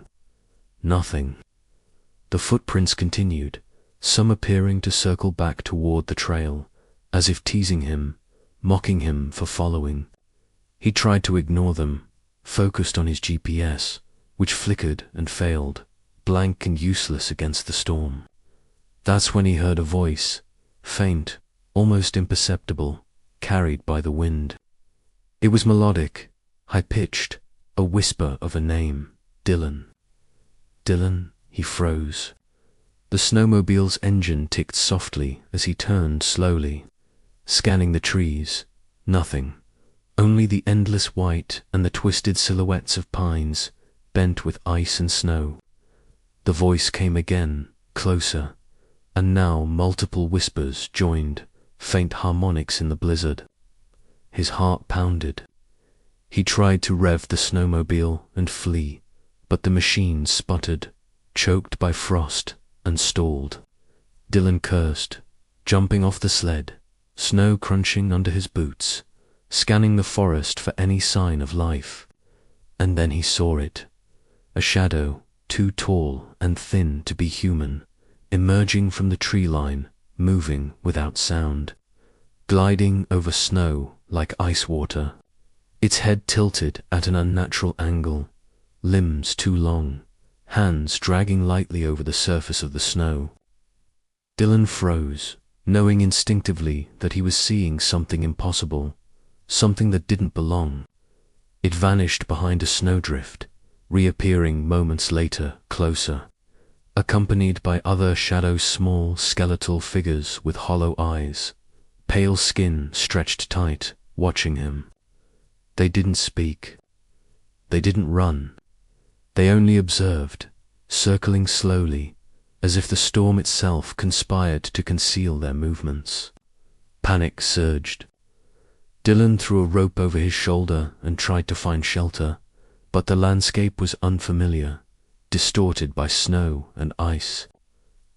Speaker 1: Nothing. The footprints continued, some appearing to circle back toward the trail, as if teasing him, mocking him for following. He tried to ignore them, focused on his GPS, which flickered and failed, blank and useless against the storm. That's when he heard a voice, faint, almost imperceptible, carried by the wind. It was melodic, high-pitched, a whisper of a name, Dylan. Dylan, he froze. The snowmobile's engine ticked softly as he turned slowly, scanning the trees. Nothing. Only the endless white and the twisted silhouettes of pines, bent with ice and snow. The voice came again, closer, and now multiple whispers joined, faint harmonics in the blizzard. His heart pounded. He tried to rev the snowmobile and flee, but the machine sputtered, choked by frost, and stalled. Dylan cursed, jumping off the sled, snow crunching under his boots, scanning the forest for any sign of life. And then he saw it, a shadow, too tall and thin to be human, emerging from the tree line, moving without sound, gliding over snow like ice water. Its head tilted at an unnatural angle, limbs too long, hands dragging lightly over the surface of the snow. Dylan froze, knowing instinctively that he was seeing something impossible, something that didn't belong. It vanished behind a snowdrift, reappearing moments later, closer, accompanied by other shadow small skeletal figures with hollow eyes, pale skin stretched tight, watching him. They didn't speak. They didn't run. They only observed, circling slowly, as if the storm itself conspired to conceal their movements. Panic surged. Dylan threw a rope over his shoulder and tried to find shelter, but the landscape was unfamiliar, distorted by snow and ice.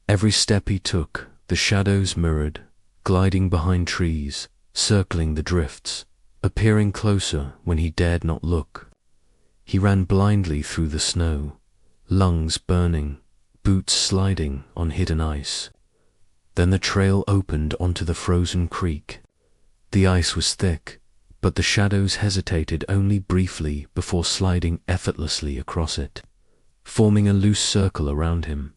Speaker 1: Every step he took, the shadows mirrored, gliding behind trees, circling the drifts, appearing closer when he dared not look. He ran blindly through the snow, lungs burning, boots sliding on hidden ice. Then the trail opened onto the frozen creek. The ice was thick, but the shadows hesitated only briefly before sliding effortlessly across it, forming a loose circle around him.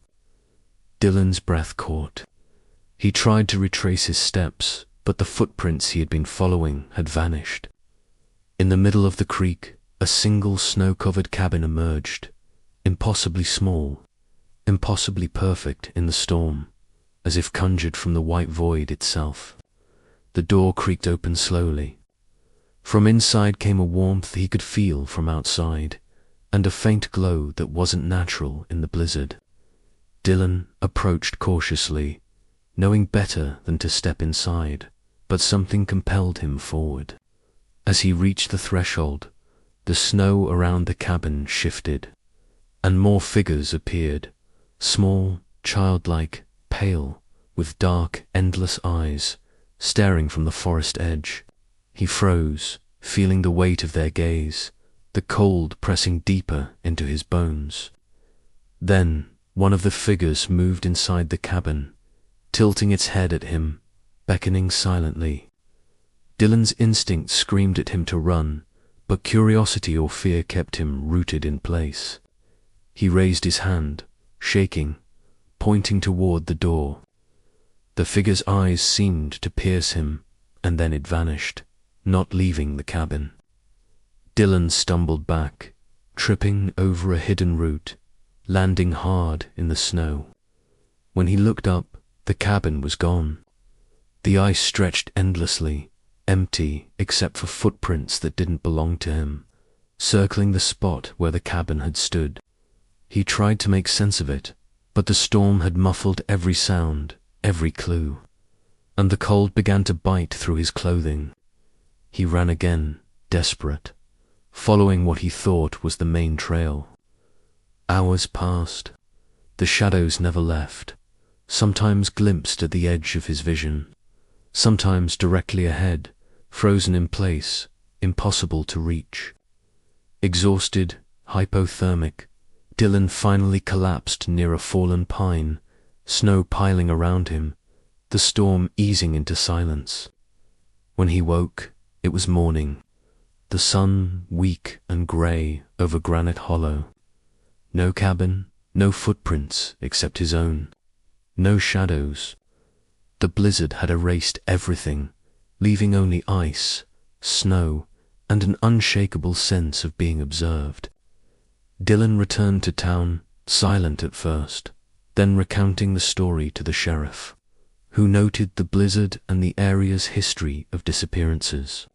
Speaker 1: Dylan's breath caught. He tried to retrace his steps, but the footprints he had been following had vanished. In the middle of the creek, a single snow-covered cabin emerged, impossibly small, impossibly perfect in the storm, as if conjured from the white void itself. The door creaked open slowly. From inside came a warmth he could feel from outside, and a faint glow that wasn't natural in the blizzard. Dylan approached cautiously, knowing better than to step inside, but something compelled him forward. As he reached the threshold, the snow around the cabin shifted, and more figures appeared, small, childlike, pale, with dark, endless eyes, staring from the forest edge. He froze, feeling the weight of their gaze, the cold pressing deeper into his bones. Then one of the figures moved inside the cabin, tilting its head at him, beckoning silently. Dylan's instinct screamed at him to run, but curiosity or fear kept him rooted in place. He raised his hand, shaking, pointing toward the door. The figure's eyes seemed to pierce him, and then it vanished, not leaving the cabin. Dylan stumbled back, tripping over a hidden root, landing hard in the snow. When he looked up, the cabin was gone. The ice stretched endlessly, empty except for footprints that didn't belong to him, circling the spot where the cabin had stood. He tried to make sense of it, but the storm had muffled every sound, every clue, and the cold began to bite through his clothing. He ran again, desperate, following what he thought was the main trail. Hours passed. The shadows never left, sometimes glimpsed at the edge of his vision, sometimes directly ahead, frozen in place, impossible to reach. Exhausted, hypothermic, Dylan finally collapsed near a fallen pine, snow piling around him, the storm easing into silence. When he woke, it was morning, the sun weak and grey over Granite Hollow. No cabin, no footprints except his own, no shadows. The blizzard had erased everything, leaving only ice, snow, and an unshakable sense of being observed. Dylan returned to town, silent at first, then recounting the story to the sheriff, who noted the blizzard and the area's history of disappearances.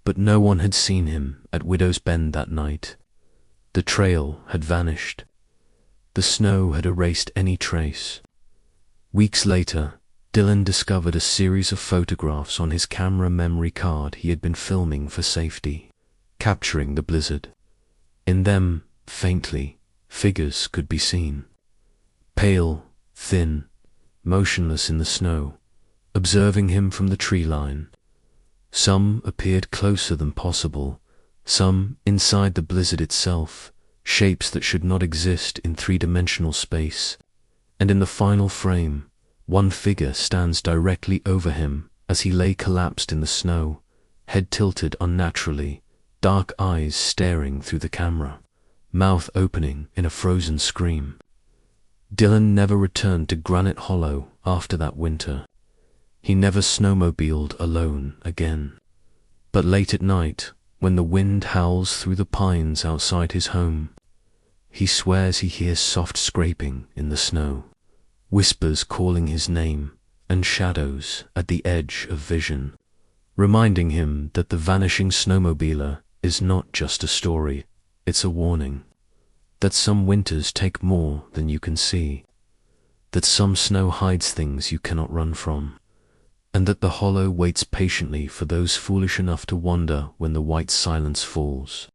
Speaker 1: But no one had seen him at Widow's Bend that night. The trail had vanished. The snow had erased any trace. Weeks later, Dylan discovered a series of photographs on his camera memory card he had been filming for safety, capturing the blizzard. In them, faintly, figures could be seen. Pale, thin, motionless in the snow, observing him from the tree line. Some appeared closer than possible, some inside the blizzard itself, shapes that should not exist in three-dimensional space. And in the final frame, one figure stands directly over him as he lay collapsed in the snow, head tilted unnaturally, dark eyes staring through the camera, mouth opening in a frozen scream. Dylan never returned to Granite Hollow after that winter. He never snowmobiled alone again. But late at night, when the wind howls through the pines outside his home, he swears he hears soft scraping in the snow, whispers calling his name, and shadows at the edge of vision, reminding him that the vanishing snowmobiler is not just a story, it's a warning. That some winters take more than you can see, that some snow hides things you cannot run from, and that the hollow waits patiently for those foolish enough to wander when the white silence falls.